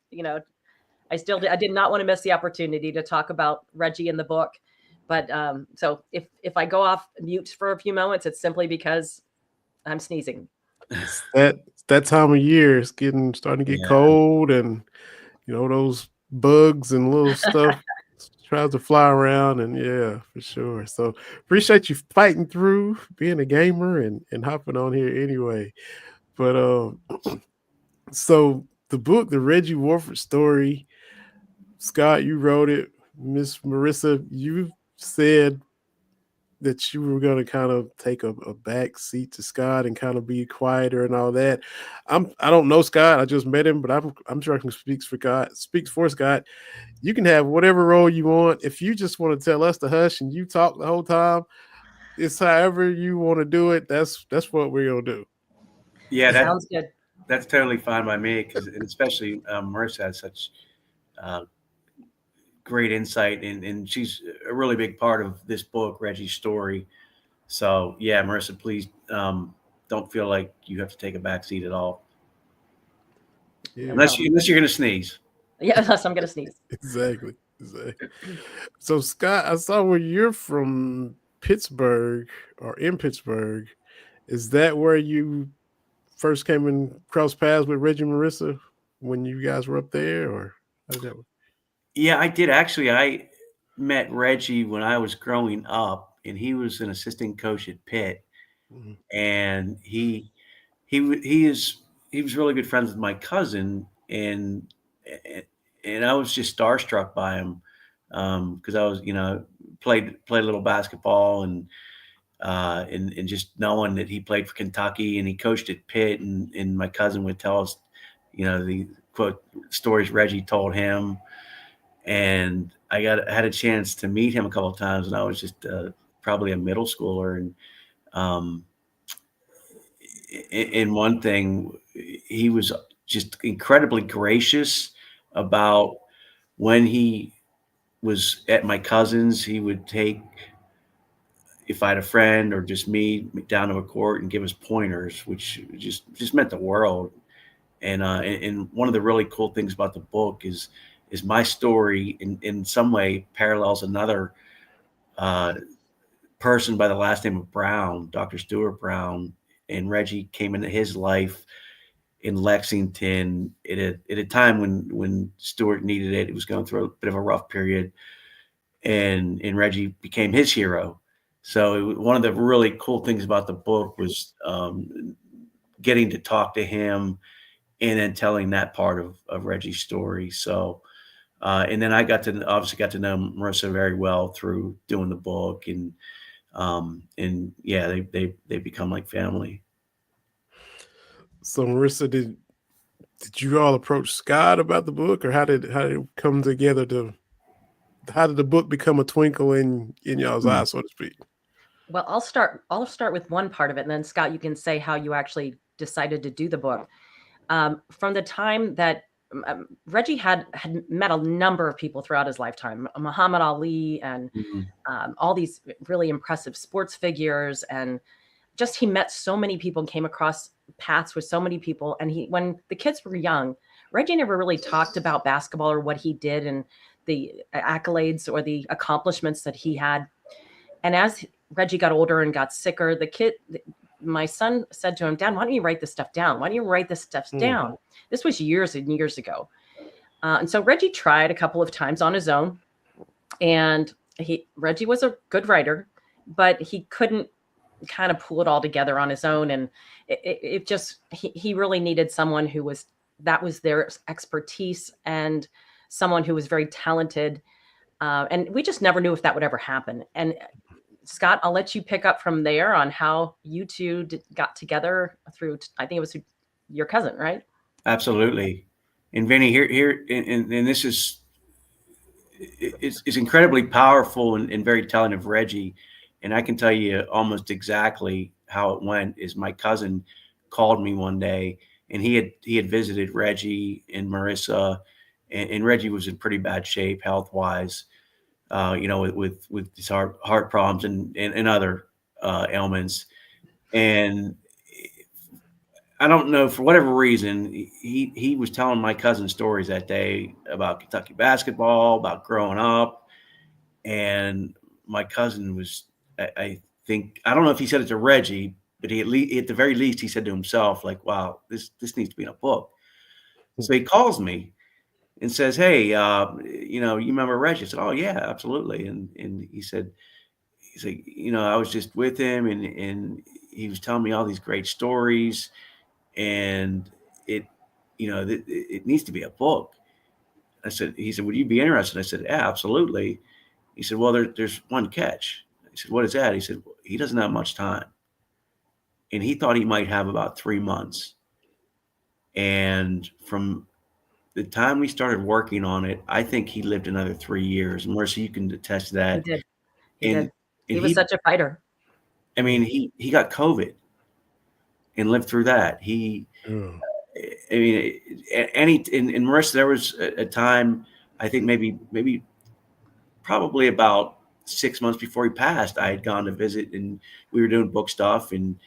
I did not want to miss the opportunity to talk about Reggie in the book. But so if I go off mute for a few moments, it's simply because I'm sneezing. That time of year is starting to get cold, and those bugs and little stuff tries to fly around, and yeah, for sure. So appreciate you fighting through, being a gamer and hopping on here anyway. But so the book, The Reggie Warford Story, Scott, you wrote it. Miss Marisa, you said that you were going to kind of take a back seat to Scott and kind of be quieter and all that. I don't know Scott. I just met him, but I'm sure I can speak for Scott. You can have whatever role you want. If you just want to tell us to hush and you talk the whole time, it's however you want to do it. That's what we're gonna do. Yeah, that sounds good. That's totally fine by me, because especially Marisa has such great insight, and she's a really big part of this book, Reggie's Story. So yeah, Marisa, please don't feel like you have to take a back seat at all. Yeah, unless you're going to sneeze. Yeah, unless I'm going to sneeze. Exactly. So Scott, I saw where you're from, Pittsburgh, or in Pittsburgh. Is that where you first came and crossed paths with Reggie and Marisa when you guys were up there, or how did that work? Yeah, I did actually. I met Reggie when I was growing up and he was an assistant coach at Pitt, Mhm. and he was really good friends with my cousin, and I was just starstruck by him because I was played a little basketball and just knowing that he played for Kentucky and he coached at Pitt, and my cousin would tell us the quote stories Reggie told him, and I had a chance to meet him a couple of times, and I was just probably a middle schooler, and um, in one thing, he was just incredibly gracious about when he was at my cousin's. He would take, if I had a friend or just me, down to a court and give us pointers, which just meant the world. And one of the really cool things about the book is my story in some way parallels another uh, person by the last name of Brown, Dr. Stuart Brown, and Reggie came into his life in Lexington at a time when Stuart needed it. He was going through a bit of a rough period, and Reggie became his hero. So one of the really cool things about the book was getting to talk to him and then telling that part of Reggie's story. So, and then I obviously got to know Marisa very well through doing the book, and yeah, they become like family. So Marissa, did you all approach Scott about the book, or how did it come together how did the book become a twinkle in y'all's eye, so to speak? Well, I'll start with one part of it, and then Scott, you can say how you actually decided to do the book. From the time that Reggie had met a number of people throughout his lifetime, Muhammad Ali and all these really impressive sports figures, and just he met so many people and came across paths with so many people. And when the kids were young, Reggie never really talked about basketball or what he did and the accolades or the accomplishments that he had. And as Reggie got older and got sicker, my son said to him, "Dad, why don't you write this stuff down? Why don't you write this stuff down?" This was years and years ago. And so Reggie tried a couple of times on his own, and Reggie was a good writer, but he couldn't kind of pull it all together on his own. And it just, he really needed someone that was their expertise, and someone who was very talented. And we just never knew if that would ever happen. And Scott, I'll let you pick up from there on how you two got together through, I think it was your cousin, right? Absolutely. And Vinny, here, and this is incredibly powerful and very telling of Reggie. And I can tell you almost exactly how it went. Is my cousin called me one day, and he had visited Reggie and Marisa, and Reggie was in pretty bad shape health wise, with his heart problems and other ailments. And I don't know, for whatever reason, he was telling my cousin stories that day about Kentucky basketball, about growing up, and my cousin was, I think, I don't know if he said it to Reggie, but at the very least, he said to himself, like, "Wow, this needs to be in a book." So he calls me and says, "Hey, you remember Reggie?" I said, "Oh yeah, absolutely." And he's like, I was just with him, and he was telling me all these great stories, and it needs to be a book. He said, "Would you be interested?" I said, "Yeah, absolutely." He said, "Well, there's one catch." I said, "What is that?" He said, "Well, he doesn't have much time." And he thought he might have about 3 months. And from the time we started working on it, I think he lived another 3 years. Marissa, you can attest to He that. did. He And did. He was such a fighter. I mean, he got COVID and lived through that. I mean, in Marissa, there was a time, I think maybe probably about 6 months before he passed, I had gone to visit, and we were doing book stuff, and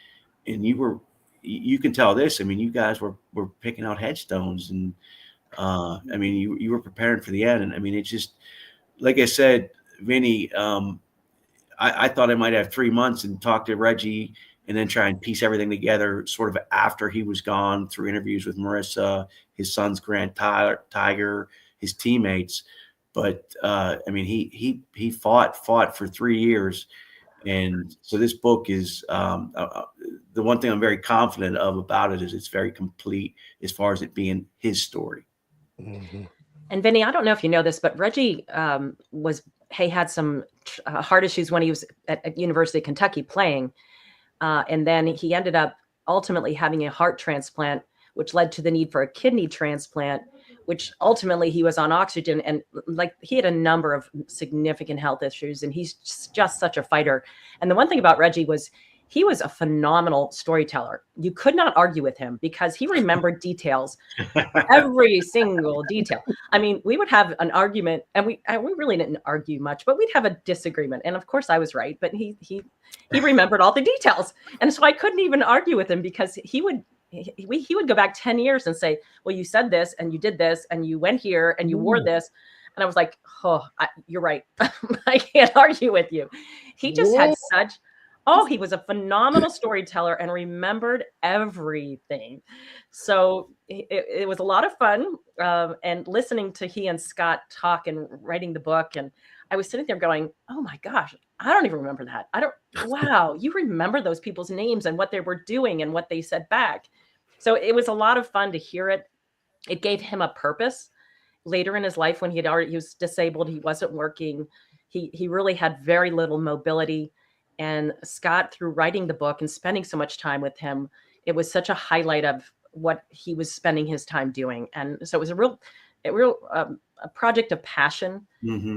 you can tell this. I mean, you guys were picking out headstones, and I mean, you were preparing for the end. And I mean, it's just, like I said, Vinny, I thought I might have 3 months and talk to Reggie and then try and piece everything together sort of after he was gone, through interviews with Marissa, his sons, Grant, Tiger, his teammates. But I mean, he fought for 3 years And so this book is the one thing I'm very confident of about it is it's very complete as far as it being his story. Mhm. And Vinny, I don't know if you know this, but Reggie had some heart issues when he was at University of Kentucky playing. And then he ended up ultimately having a heart transplant, which led to the need for a kidney transplant, which ultimately he was on oxygen. And like he had a number of significant health issues, and he's just such a fighter. And the one thing about Reggie was he was a phenomenal storyteller. You could not argue with him because he remembered details, every single detail. I mean, we would have an argument, and we really didn't argue much, but we'd have a disagreement. And of course, I was right, but he remembered all the details, and so I couldn't even argue with him because he would go back 10 years and say, "Well, you said this, and you did this, and you went here, and you wore this," and I was like, "Oh, you're right. I can't argue with you." He just had such. Oh, he was a phenomenal storyteller and remembered everything. So it was a lot of fun. And listening to he and Scott talk and writing the book. And I was sitting there going, oh my gosh, I don't even remember that. Wow, you remember those people's names and what they were doing and what they said back. So it was a lot of fun to hear it. It gave him a purpose later in his life when he was disabled. He wasn't working. He really had very little mobility. And Scott, through writing the book and spending so much time with him, it was such a highlight of what he was spending his time doing. And so it was a real a project of passion,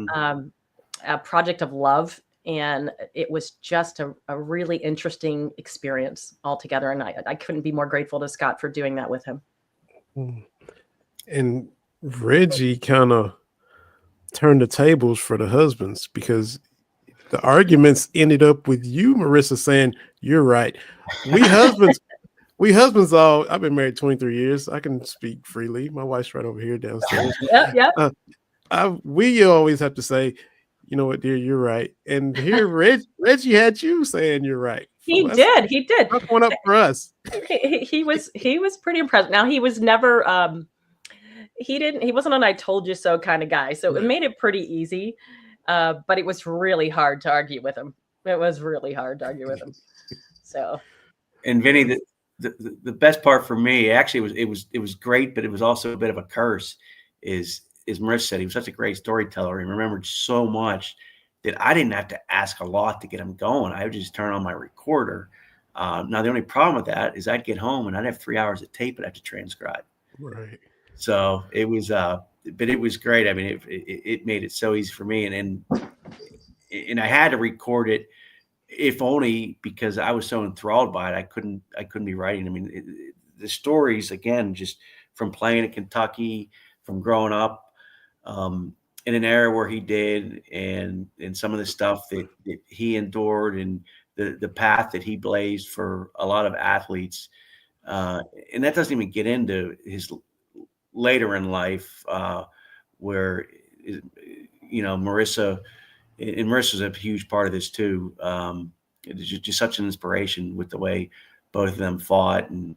a project of love. And it was just a really interesting experience altogether. And I couldn't be more grateful to Scott for doing that with him. And Reggie kind of turned the tables for the husbands because the arguments ended up with you, Marisa, saying, you're right. We husbands all, I've been married 23 years. I can speak freely. My wife's right over here downstairs. Yeah. We always have to say, you know what, dear, you're right. And here Reggie had you saying you're right. He did. That's one up for us. He was pretty impressed. Now he was never he wasn't an I told you so kind of guy. So it made it pretty easy. But it was really hard to argue with him. It was really hard to argue with him. So, and Vinny, the best part for me actually it was great, but it was also a bit of a curse. Is Marissa said he was such a great storyteller and remembered so much that I didn't have to ask a lot to get him going. I would just turn on my recorder. Now the only problem with that is I'd get home and I'd have 3 hours of tape I'd have to transcribe. Right. So it was. But it was great. I mean, it made it so easy for me, and I had to record it, if only because I was so enthralled by it. I couldn't be writing. I mean, the stories again, just from playing at Kentucky, from growing up in an era where he did, and some of the stuff that he endured, and the path that he blazed for a lot of athletes, and that doesn't even get into his later in life, where Marissa's a huge part of this too. It's just such an inspiration with the way both of them fought, and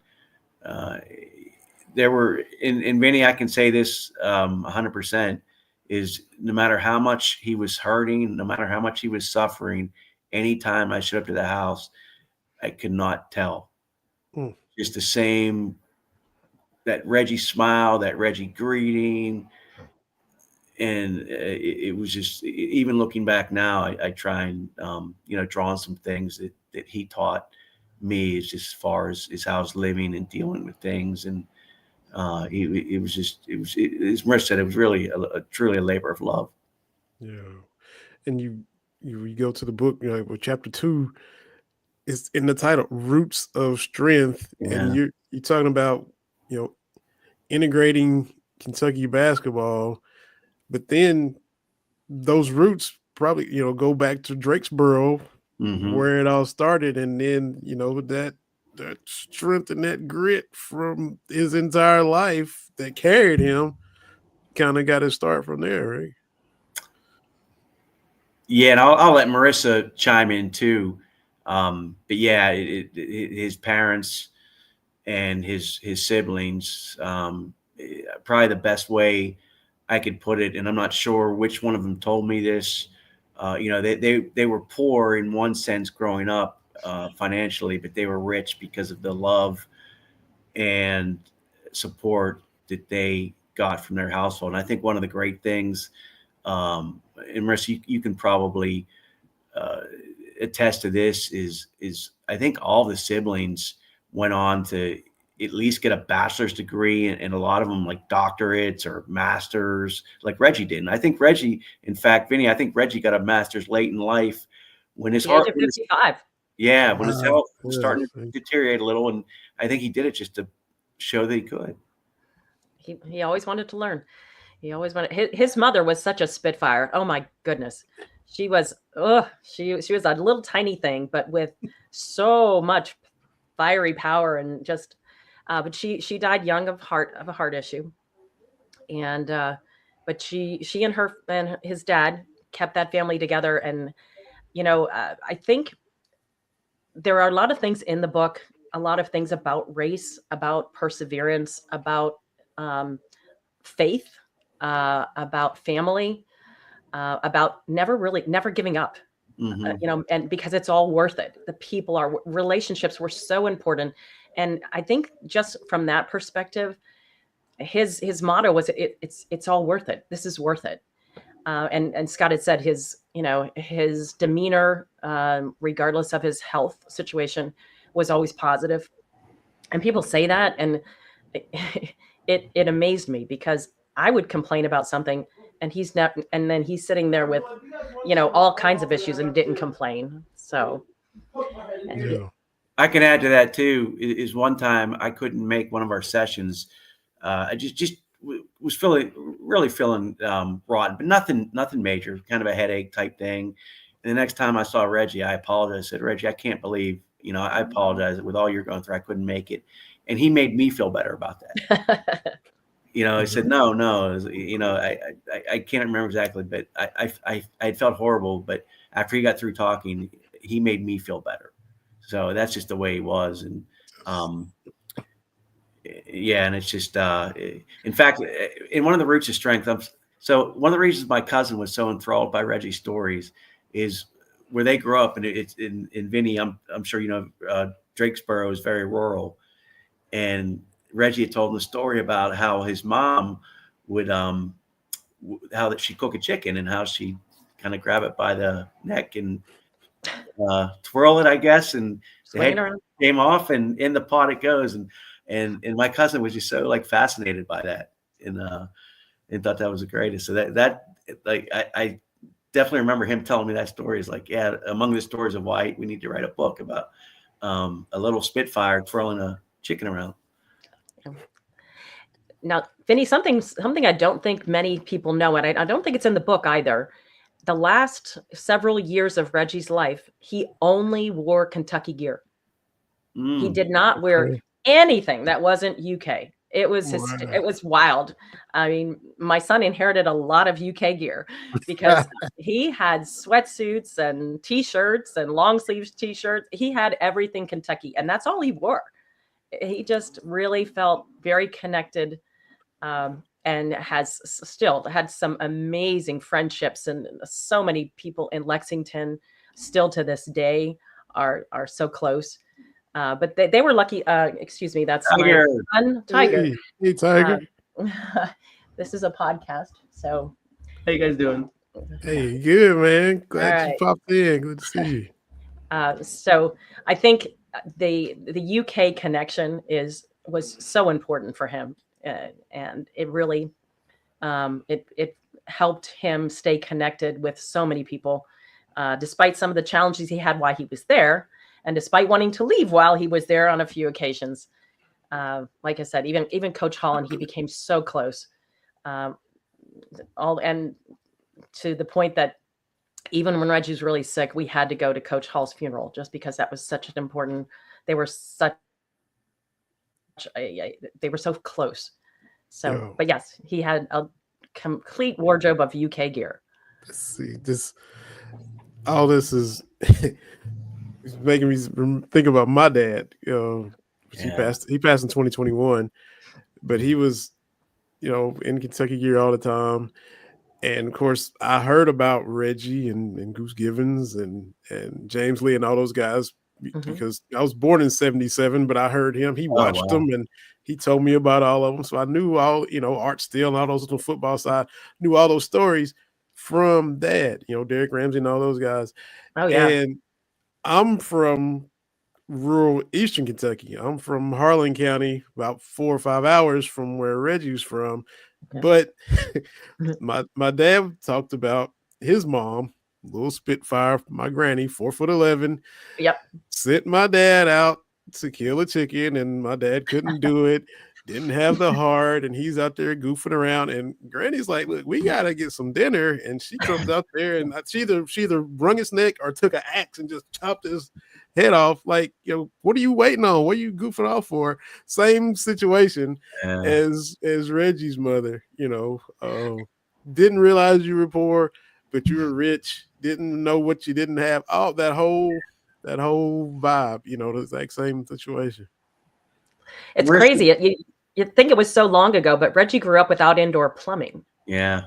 there were in Vinny, I can say this 100% is no matter how much he was hurting, no matter how much he was suffering, anytime I showed up to the house, I could not tell. Just the same. That Reggie smile, that Reggie greeting. And it was just, even looking back now, I try and, draw on some things that he taught me as just as far as how I was living and dealing with things. And it was as Marissa said, it was really truly a labor of love. Yeah. And you go to the book, with chapter 2, it's in the title, Roots of Strength. Yeah. And you're talking about, integrating Kentucky basketball, but then those roots probably, go back to Drakesboro, where it all started. And then, that strength and that grit from his entire life that carried him kind of got his start from there, right? Yeah, and I'll let Marissa chime in too. But yeah, his parents and his siblings, probably the best way I could put it, and I'm not sure which one of them told me this, they were poor in one sense growing up financially, but they were rich because of the love and support that they got from their household. And I think one of the great things, and Marissa, you can probably attest to this, is I think all the siblings went on to at least get a bachelor's degree, and a lot of them like doctorates or masters, like Reggie did. And I think Reggie, in fact, Vinny, I think Reggie got a master's late in life when his heart, 55. when his health was starting to deteriorate a little, and I think he did it just to show that he could. He always wanted to learn. He always wanted. His mother was such a spitfire. Oh my goodness, she was. She was a little tiny thing, but with so much fiery power and just. But she died young of a heart issue, and but she and her and his dad kept that family together. And I think there are a lot of things in the book, a lot of things about race, about perseverance, about faith, about family, about never giving up. Mm-hmm. And because it's all worth it. Relationships were so important. And I think just from that perspective, his motto was it's all worth it. This is worth it. And Scott had said his demeanor, regardless of his health situation, was always positive. And people say that, and it amazed me, because I would complain about something, and he's not, and then he's sitting there with, all kinds of issues and didn't complain. So I can add to that too. Is one time I couldn't make one of our sessions. I just was really feeling rotten, but nothing major, kind of a headache type thing. And the next time I saw Reggie, I apologized. I said, Reggie, I can't believe, I apologize, with all you're going through, I couldn't make it. And he made me feel better about that. I said, no, I can't remember exactly, but I felt horrible. But after he got through talking, he made me feel better. So that's just the way he was. And and it's just, in fact, in one of the roots of strength, so one of the reasons my cousin was so enthralled by Reggie's stories is where they grew up, and it's in Vinny, I'm sure Drakesboro is very rural, and Reggie had told him the story about how his mom would how that she'd cook a chicken, and how she kind of grab it by the neck and twirl it, I guess, and the head came off, and in the pot it goes, and my cousin was just so like fascinated by that, and thought that was the greatest. So that I definitely remember him telling me that story. Is like, yeah, among the stories of why we need to write a book about a little Spitfire twirling a chicken around. Now, Vinny, something I don't think many people know, and I don't think it's in the book either. The last several years of Reggie's life, he only wore Kentucky gear. He did not wear anything that wasn't UK. It was it was wild. I mean, my son inherited a lot of UK gear, because he had sweatsuits and T-shirts and long sleeves T-shirts. He had everything Kentucky, and that's all he wore. He just really felt very connected, and has still had some amazing friendships, and so many people in Lexington still to this day are so close. But they were lucky. Excuse me, that's Tiger. My son, Tiger. Hey, Tiger. This is a podcast, so how you guys doing? Hey, good, man. Glad you popped in. Good to see you. So I think the UK connection was so important for him, and it really it helped him stay connected with so many people, despite some of the challenges he had while he was there, and despite wanting to leave while he was there on a few occasions. Like I said, even Coach Hall and he became so close, and to the point that even when Reggie was really sick, we had to go to Coach Hall's funeral, just because that was such an important. They were so close. So, But yes, he had a complete wardrobe of UK gear. Let's see, all this is it's making me think about my dad. He passed in 2021, but he was, in Kentucky gear all the time. And of course, I heard about Reggie and Goose Givens and James Lee and all those guys because I was born in '77, but I heard him. He watched wow. them and he told me about all of them. So I knew all, Art Steele and all those little football side, knew all those stories from that, Derek Ramsey and all those guys. Oh yeah. And I'm from rural Eastern Kentucky. I'm from Harlan County, about 4 or 5 hours from where Reggie's from. Okay. But my dad talked about his mom, little Spitfire, my granny, 4'11". Yep. Sent my dad out to kill a chicken, and my dad couldn't do it. Didn't have the heart, and he's out there goofing around. And Granny's like, "Look, we gotta get some dinner." And she comes out there, and she either wrung his neck or took an axe and just chopped his head off. Like, what are you waiting on? What are you goofing off for? Same situation as Reggie's mother. Didn't realize you were poor, but you were rich. Didn't know what you didn't have. All that whole vibe. The exact same situation. It's crazy. You think it was so long ago, but Reggie grew up without indoor plumbing. Yeah.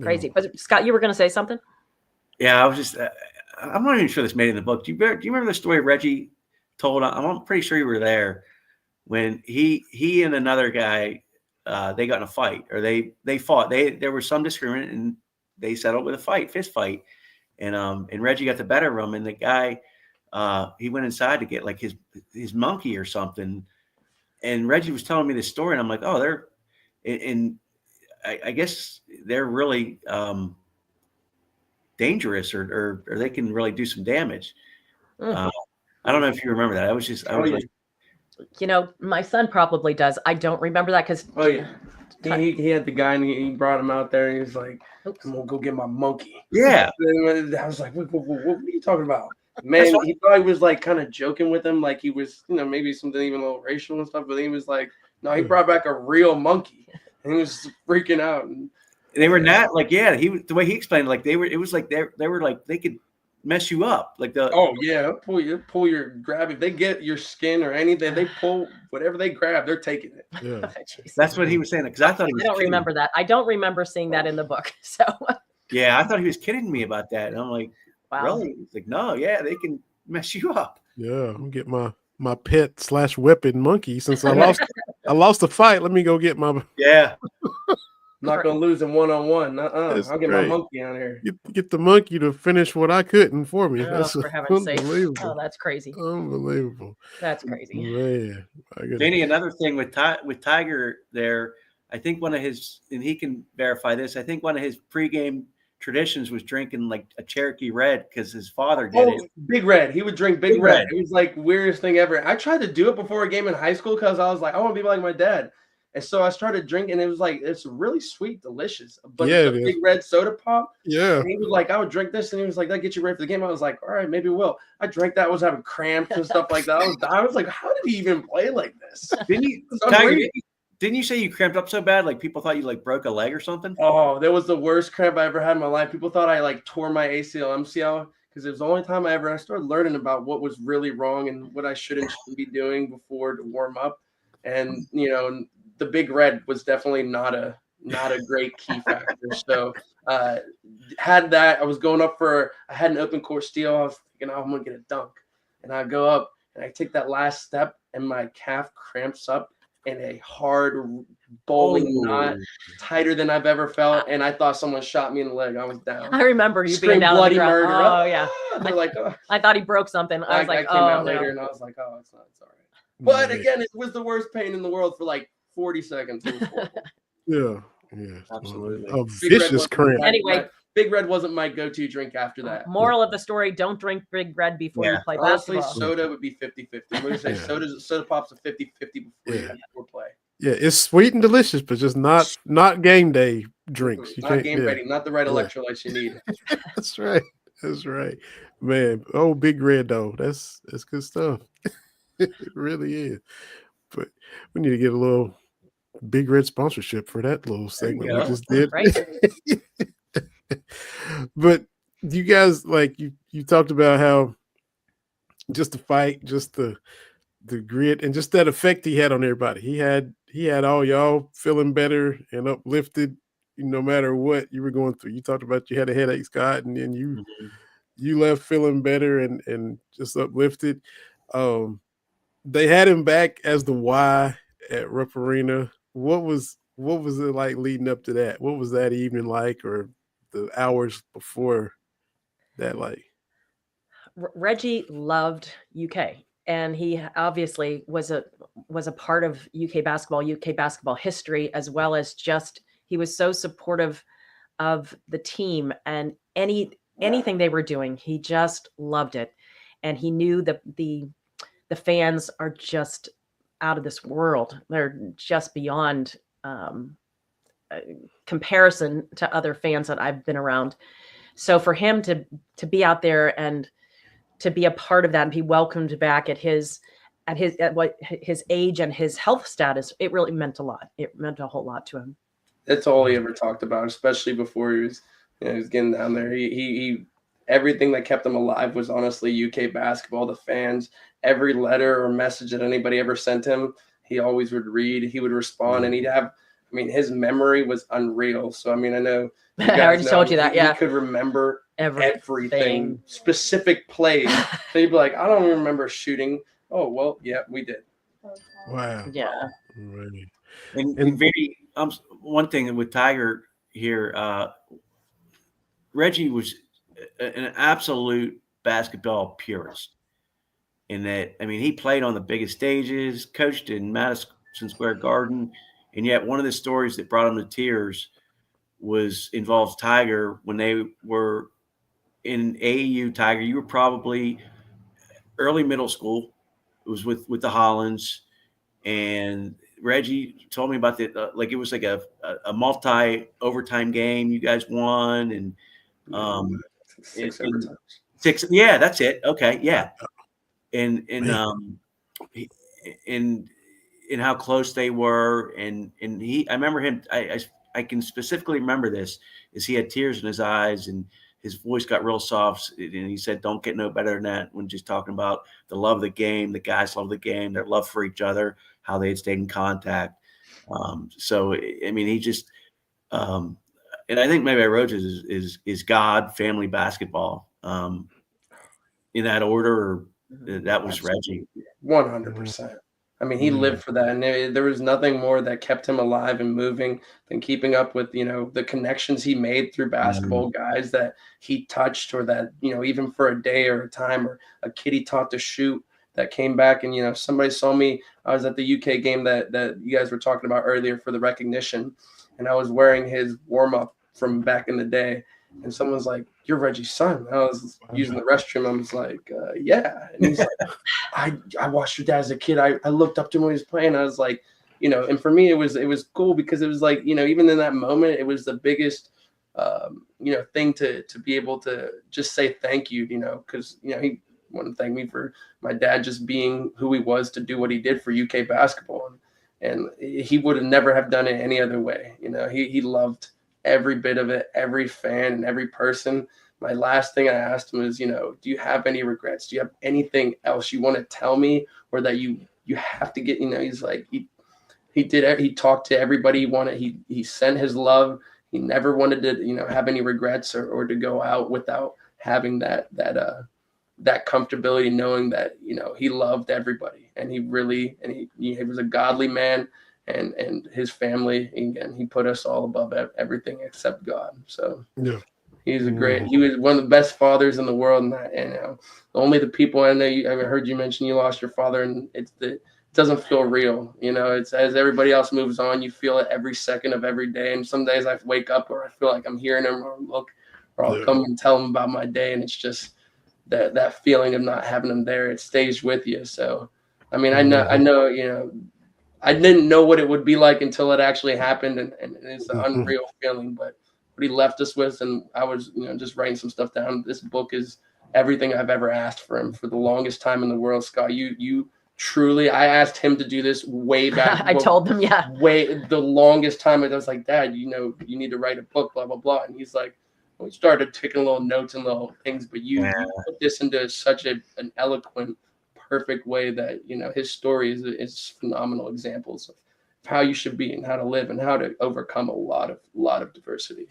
Crazy. But Scott, you were going to say something? Yeah, I was just, I'm not even sure this made it in the book. Do you remember the story Reggie told? I'm pretty sure you were there when he and another guy, they got in a fight, or they fought. There was some disagreement, and they settled with a fist fight. And Reggie got the better of him, and the guy, he went inside to get like his monkey or something. And Reggie was telling me this story, and I'm like, oh, I guess they're really dangerous, or they can really do some damage. I don't know if you remember that. I was like, my son probably does. I don't remember that because he had the guy and he brought him out there and he was like, I'm gonna go get my monkey. Yeah. I was like, what are you talking about? Man, he thought he was like kind of joking with him, like he was, maybe something even a little racial and stuff, but he was like, no, he brought back a real monkey and he was freaking out. And they were not like, the way he explained, like they were like they could mess you up. Like pull your grab. If they get your skin or anything, they pull whatever they grab, they're taking it. Yeah. That's what he was saying. Because I thought he was I don't kidding. remember that. I don't remember seeing that in the book. So yeah, I thought he was kidding me about that. And I'm like, wow. Really? He's like, no, they can mess you up. Yeah, I'm gonna get my pet / weapon monkey since I lost the fight. Let me go get my I'm not gonna lose him one-on-one. I'll get my monkey on here. Get the monkey to finish what I couldn't for me. That's for heaven's sake. Oh, that's crazy. Unbelievable. That's crazy. Man, Vinny, another thing with Tiger there, I think one of his, and he can verify this, I think one of his pregame traditions was drinking like a Cherokee Red because his father did it. Big Red. He would drink Big Red. It was like weirdest thing ever. I tried to do it before a game in high school because I was like, I want to be like my dad. And so I started drinking, and it was like, it's really sweet, delicious. But the Big Red soda pop. Yeah. And he was like, I would drink this. And he was like, that gets you ready for the game. I was like, all right, maybe we'll. I drank that. I was having cramps and stuff like that. I was like, how did he even play like this? Didn't you say you cramped up so bad? Like people thought you like broke a leg or something? Oh, that was the worst cramp I ever had in my life. People thought I like tore my ACL, MCL, because it was the only time I started learning about what was really wrong and what I shouldn't be doing before to warm up. And, the Big Red was definitely not a great key factor. So had that, I was going up I had an open court steal. I was thinking, I'm going to get a dunk. And I go up and I take that last step and my calf cramps up in a hard bowling knot, tighter than I've ever felt. And I thought someone shot me in the leg. I was down. I remember you being down bloody on the murder. Oh, yeah. They're like, I thought he broke something. I was like, came out later and I was like, oh, it's all right. But again, it was the worst pain in the world for like 40 seconds. It was horrible. Yeah, absolutely. A vicious cramp. Anyway, Big Red wasn't my go-to drink after that. Moral of the story: don't drink Big Red before you play Honestly, basketball. soda would be 50-50. I'm going to say soda pops a 50-50 before play. Yeah, it's sweet and delicious, but just not game day drinks. Not game ready, not the right electrolytes you need. That's right. Man, Big Red though. That's good stuff. It really is. But we need to get a little Big Red sponsorship for that little segment we just did. Right. But you guys, like you talked about how just the fight, just the grit, and just that effect he had on everybody. He had all y'all feeling better and uplifted no matter what you were going through. You talked about you had a headache, Scott, and then Mhm. you left feeling better and just uplifted. They had him back as the Y at Rupp Arena. What was it like leading up to that? What was that evening like, or the hours before that like? Reggie loved UK, and he obviously was a part of UK basketball history, as well as just he was so supportive of the team and anything they were doing. He just loved it, and he knew that the fans are just out of this world. They're just beyond uh, comparison to other fans that I've been around. So for him to be out there and to be a part of that and be welcomed back at what his age and his health status, it really meant a lot. It meant a whole lot to him. That's all he ever talked about, especially before he was getting down there. He everything that kept him alive was honestly UK basketball, the fans, every letter or message that anybody ever sent him, he always would read, he would respond, and he'd have, I mean, his memory was unreal. So, I mean, I know you guys I already know, told you that, yeah. He could remember everything, Everything. specific plays. So he'd be like, I don't even remember shooting. Oh, well, yeah, we did. Wow. Yeah. Right. And very one thing with Tiger here, Reggie was an absolute basketball purist. In that, I mean, he played on the biggest stages, coached in Madison Square Garden, and yet one of the stories that brought him to tears involves Tiger when they were in AAU. Tiger, you were probably early middle school. It was with the Hollands, and Reggie told me about the like it was like a multi overtime game. You guys won, and Six overtimes. Six. Yeah, that's it. Okay, yeah, and Man. and how close they were, and he. I remember him. I can specifically remember this, is he had tears in his eyes and his voice got real soft, and he said, "Don't get no better than that." When just talking about the love of the game, the guys love the game, their love for each other, how they had stayed in contact. So I mean, he just, and I think maybe I wrote is God, family, basketball, in that order. That was Reggie. 100%. I mean, he lived for that, and there was nothing more that kept him alive and moving than keeping up with, the connections he made through basketball, guys that he touched, or that, even for a day or a time, or a kid he taught to shoot that came back. And, somebody saw me, I was at the UK game that you guys were talking about earlier for the recognition, and I was wearing his warm-up from back in the day. And someone's like, "You're Reggie's son." I was using the restroom. I was like, "Yeah." And he's like, I watched your dad as a kid. I looked up to him when he was playing. I was like, and for me, it was cool because it was like, even in that moment, it was the biggest, thing to be able to just say thank you, because, he wanted to thank me for my dad just being who he was to do what he did for UK basketball. And he would have never have done it any other way. He loved every bit of it, every fan and every person. My last thing I asked him is, do you have any regrets? Do you have anything else you want to tell me, or that you have to get, he's like, he talked to everybody he wanted. He sent his love. He never wanted to, have any regrets or to go out without having that comfortability, knowing that, he loved everybody, and he was a godly man. And his family, again, he put us all above everything except God. So yeah, he was one of the best fathers in the world. And only the people, I know I heard you mention you lost your father, and it doesn't feel real. It's as everybody else moves on, you feel it every second of every day. And some days I wake up or I feel like I'm hearing him, or I'll come and tell him about my day, and it's just that feeling of not having him there. It stays with you. So, I mean, I know, I didn't know what it would be like until it actually happened, and it's an unreal feeling. But what he left us with, and I was, just writing some stuff down. This book is everything I've ever asked for him for the longest time in the world. Scott, you truly, I asked him to do this way back. I told him, yeah, the longest time. I was like, "Dad, you need to write a book, blah blah blah." And he's like, we started taking little notes and little things, but you put this into such an eloquent, perfect way that his story is phenomenal examples of how you should be and how to live and how to overcome a lot of diversity.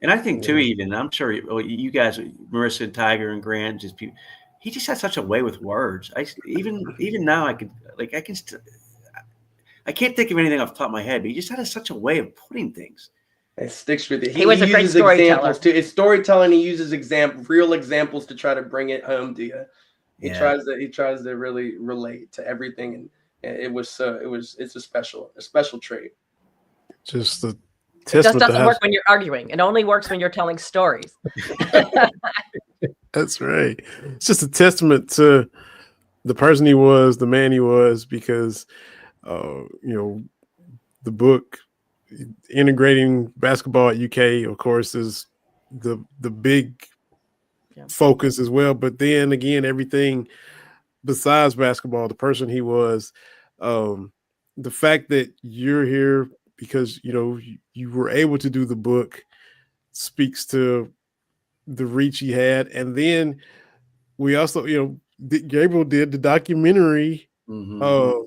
And I think too, even I'm sure you guys, Marissa and Tiger and Grant, just people. He just has such a way with words. Even now I can't think of anything off the top of my head, but he just had such a way of putting things. It sticks with you. He was a great uses storyteller. Examples too. It's storytelling. He uses real examples to try to bring it home to you. He tries to really relate to everything, and it's a special trait. Just the it just doesn't work when you're arguing. It only works when you're telling stories. That's right. It's just a testament to the person he was, the man he was, because the book integrating basketball at UK, of course, is the big focus as well. But then again, everything besides basketball, the person he was, the fact that you're here because you were able to do the book speaks to the reach he had. And then we also, Gabriel did the documentary for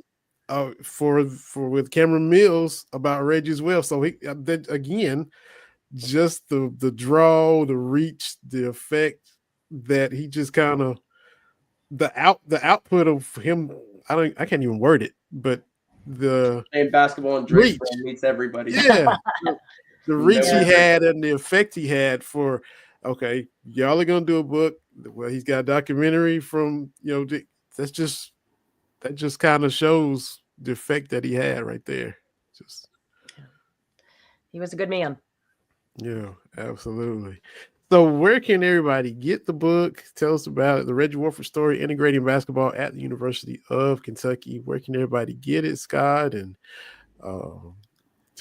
with Cameron Mills about Reggie as well. So again, just the draw, the reach, the effect that he just kind of the output of him. I can't even word it, but the basketball and Drake meets everybody. Yeah, the reach he had and the effect he had for. Okay, y'all are gonna do a book. Well, he's got a documentary from that just kind of shows the effect that he had right there. He was a good man. Yeah, absolutely. So where can everybody get the book? Tell us about it. The Reggie Warford Story, Integrating Basketball at the University of Kentucky. Where can everybody get it, Scott? And tell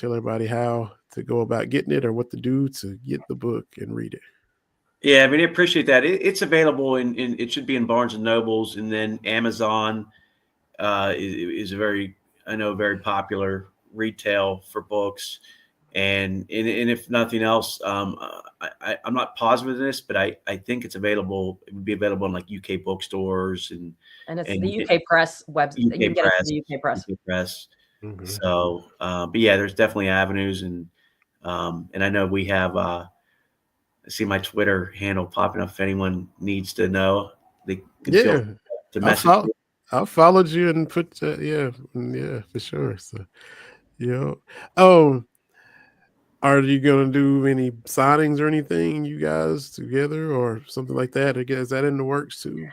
everybody how to go about getting it or what to do to get the book and read it. Yeah, I mean, I appreciate that. It's available it should be in Barnes and Nobles, and then Amazon is a very popular retail for books. And if nothing else, I'm not positive of this, but I think it's available. It would be available in like UK bookstores and it's the UK Press website. You can get it from the UK Press. UK Press. Mm-hmm. So, but yeah, there's definitely avenues, and I know we have. I see my Twitter handle popping up. If anyone needs to know, they can feel to message. I followed you and put yeah, for sure. So, are you going to do any signings or anything, you guys together, or something like that? I guess that in the works too.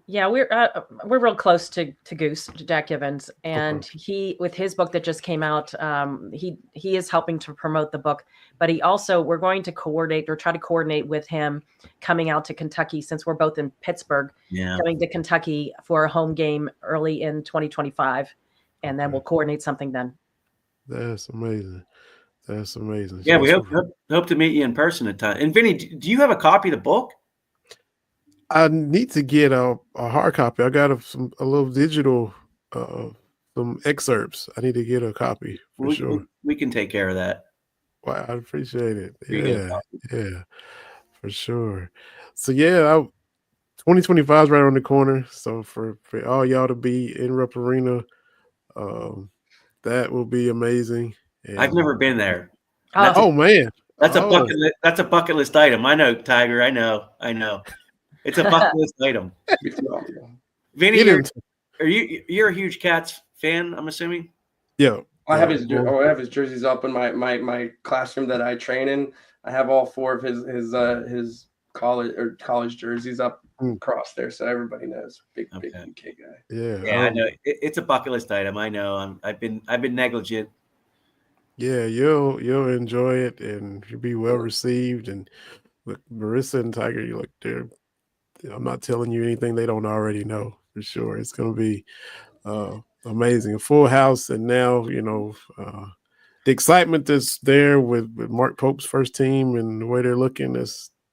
Yeah, we're real close to Goose, to Jack Givens, and he, with his book that just came out, he is helping to promote the book, but we're going to try to coordinate with him coming out to Kentucky, since we're both in Pittsburgh, coming to Kentucky for a home game early in 2025, and then we'll coordinate something then. That's amazing. That's amazing. Yeah, we hope to meet you in person at time. And Vinny, do you have a copy of the book? I need to get a hard copy. I got a little digital, some excerpts. I need to get a copy for sure. We can take care of that. Wow, I appreciate it. Yeah, for sure. So 2025 is right around the corner. So for all y'all to be in Rupp Arena, that will be amazing. And I've never been there. Man, that's a bucket list item. I know, Tiger. I know. It's a bucket list item. Vinny, you're a huge Cats fan, I'm assuming? Yeah. I have his jerseys up in my classroom that I train in. I have all four of his college jerseys up across there, so everybody knows. Big UK guy. Yeah, I know. It's a bucket list item. I know. I've been negligent. Yeah, you'll enjoy it, and you'll be well received. And with Marissa and Tiger, I'm not telling you anything they don't already know, for sure. It's going to be amazing. A full house, and now, the excitement that's there with Mark Pope's first team and the way they're looking,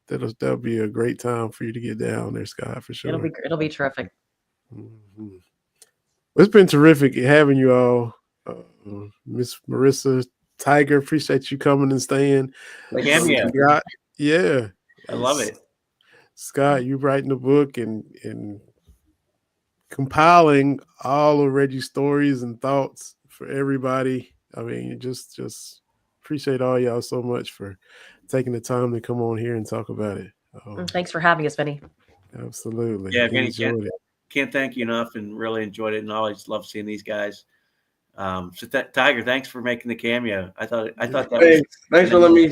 that'll be a great time for you to get down there, Scott, for sure. It'll be terrific. Mm-hmm. It's been terrific having you all. Miss Marissa, Tiger, appreciate you coming and staying. Scott, yeah. I love it. Scott, you writing the book and compiling all of Reggie's stories and thoughts for everybody I mean, just appreciate all y'all so much for taking the time to come on here and talk about it. Thanks for having us, Vinny. Absolutely. Yeah, Vinny, Enjoyed it. can't thank you enough, and really enjoyed it, and always love seeing these guys. So Tiger, thanks for making the cameo. I thought that was Thanks for letting me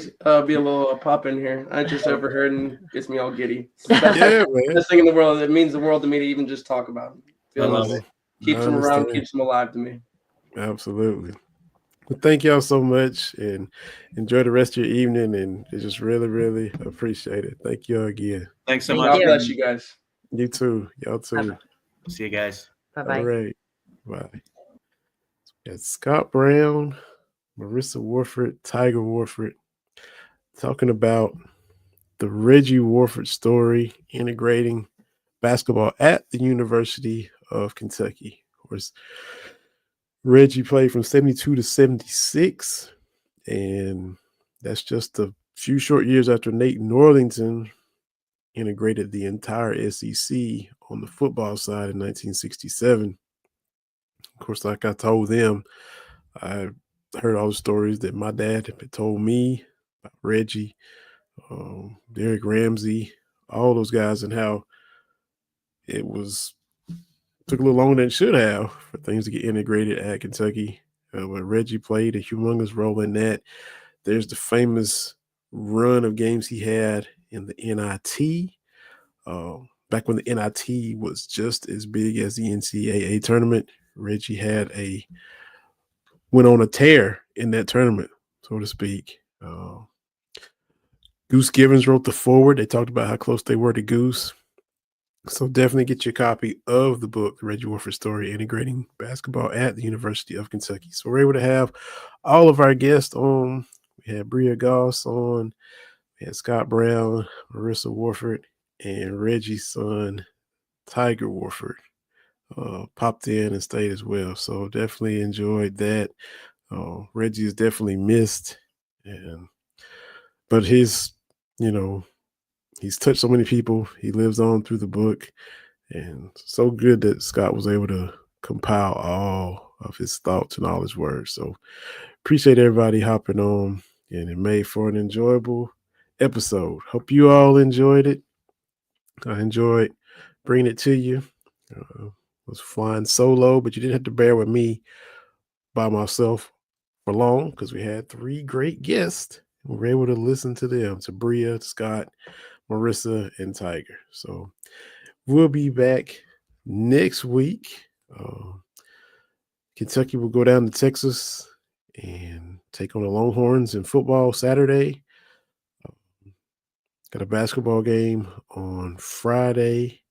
be a little pop in here. I just overheard and gets me all giddy. Yeah, man. Best thing in the world. It means the world to me to even just talk about them. I love it. Keeps them around, keeps them alive to me. Absolutely. Well, thank y'all so much, and enjoy the rest of your evening. And I just really, really appreciate it. Thank y'all again. Thanks so Thank much. you. God bless you guys. You too. Y'all too. See you guys. Bye-bye. All right. Bye. Got Scott Brown, Marisa Warford, Tiger Warford, talking about the Reggie Warford story, integrating basketball at the University of Kentucky. Of course, Reggie played from 72 to 76, and that's just a few short years after Nate Northington integrated the entire SEC on the football side in 1967. Of course, like I told them, I heard all the stories that my dad had told me about Reggie, Derek Ramsey, all those guys, and how it took a little longer than it should have for things to get integrated at Kentucky. But Reggie played a humongous role in that. There's the famous run of games he had in the NIT. Back when the NIT was just as big as the NCAA tournament, Reggie went on a tear in that tournament, so to speak. Goose Givens wrote the foreword. They talked about how close they were to Goose. So definitely get your copy of the book, The Reggie Warford Story, Integrating Basketball at the University of Kentucky. So we're able to have all of our guests on. We had Bria Goss on. We had Scott Brown, Marisa Warford, and Reggie's son, Tiger Warford, popped in and stayed as well. So definitely enjoyed that. Reggie is definitely missed. But he's touched so many people. He lives on through the book. And so good that Scott was able to compile all of his thoughts and all his words. So appreciate everybody hopping on, and it made for an enjoyable episode. Hope you all enjoyed it. I enjoyed bringing it to you. Was flying solo, but you didn't have to bear with me by myself for long because we had 3 great guests. We were able to listen to them, to Bria, Scott, Marisa, and Tiger. So we'll be back next week. Kentucky will go down to Texas and take on the Longhorns in football Saturday. Got a basketball game on Friday.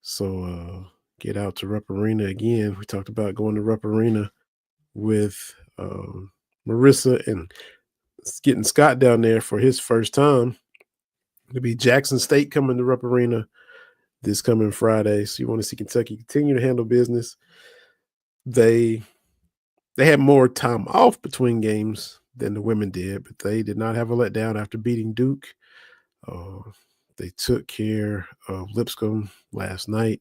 So get out to Rupp Arena again. We talked about going to Rupp Arena with Marisa and getting Scott down there for his first time. It'll be Jackson State coming to Rupp Arena this coming Friday. So you want to see Kentucky continue to handle business. They had more time off between games than the women did, but they did not have a letdown after beating Duke. They took care of Lipscomb last night.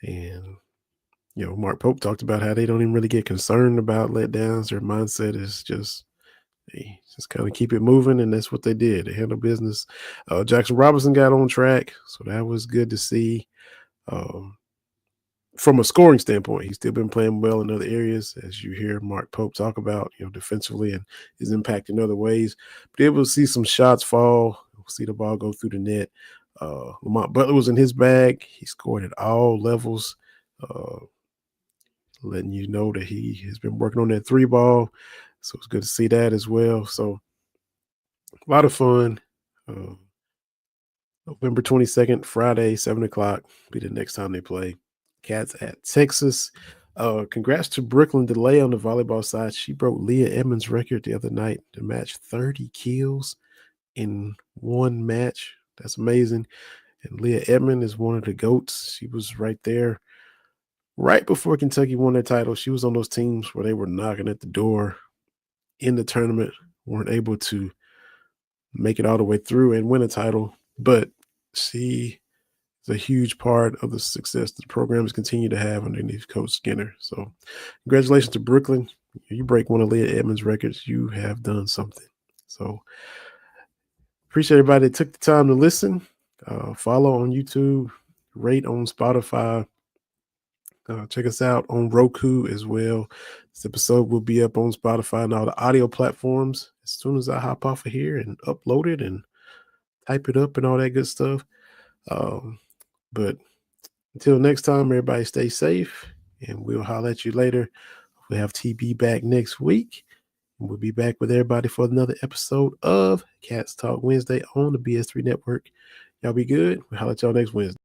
And, Mark Pope talked about how they don't even really get concerned about letdowns. Their mindset is just kind of keep it moving, and that's what they did. They handled business. Jackson Robinson got on track, so that was good to see. From a scoring standpoint, he's still been playing well in other areas, as you hear Mark Pope talk about, defensively and his impact in other ways. But able to see some shots fall, see the ball go through the net. Lamont Butler was in his bag. He scored at all levels, letting you know that he has been working on that 3 ball. So it's good to see that as well. So a lot of fun. November 22nd, Friday, 7 o'clock, be the next time they play. Cats at Texas. Congrats to Brooklyn DeLay on the volleyball side. She broke Leah Edmonds' record the other night to match 30 kills in one match. That's amazing. And Leah Edmonds is one of the GOATs. She was right there right before Kentucky won their title. She was on those teams where they were knocking at the door in the tournament, weren't able to make it all the way through and win a title. But she is a huge part of the success that the programs continue to have underneath Coach Skinner. So congratulations to Brooklyn. You break one of Leah Edmonds' records, you have done something. So appreciate everybody that took the time to listen. Follow on YouTube, rate on Spotify. Check us out on Roku as well. This episode will be up on Spotify and all the audio platforms as soon as I hop off of here and upload it and type it up and all that good stuff. But until next time, everybody stay safe, and we'll holler at you later. We'll have TB back next week. And we'll be back with everybody for another episode of Cats Talk Wednesday on the BS3 Network. Y'all be good. We'll holler at y'all next Wednesday.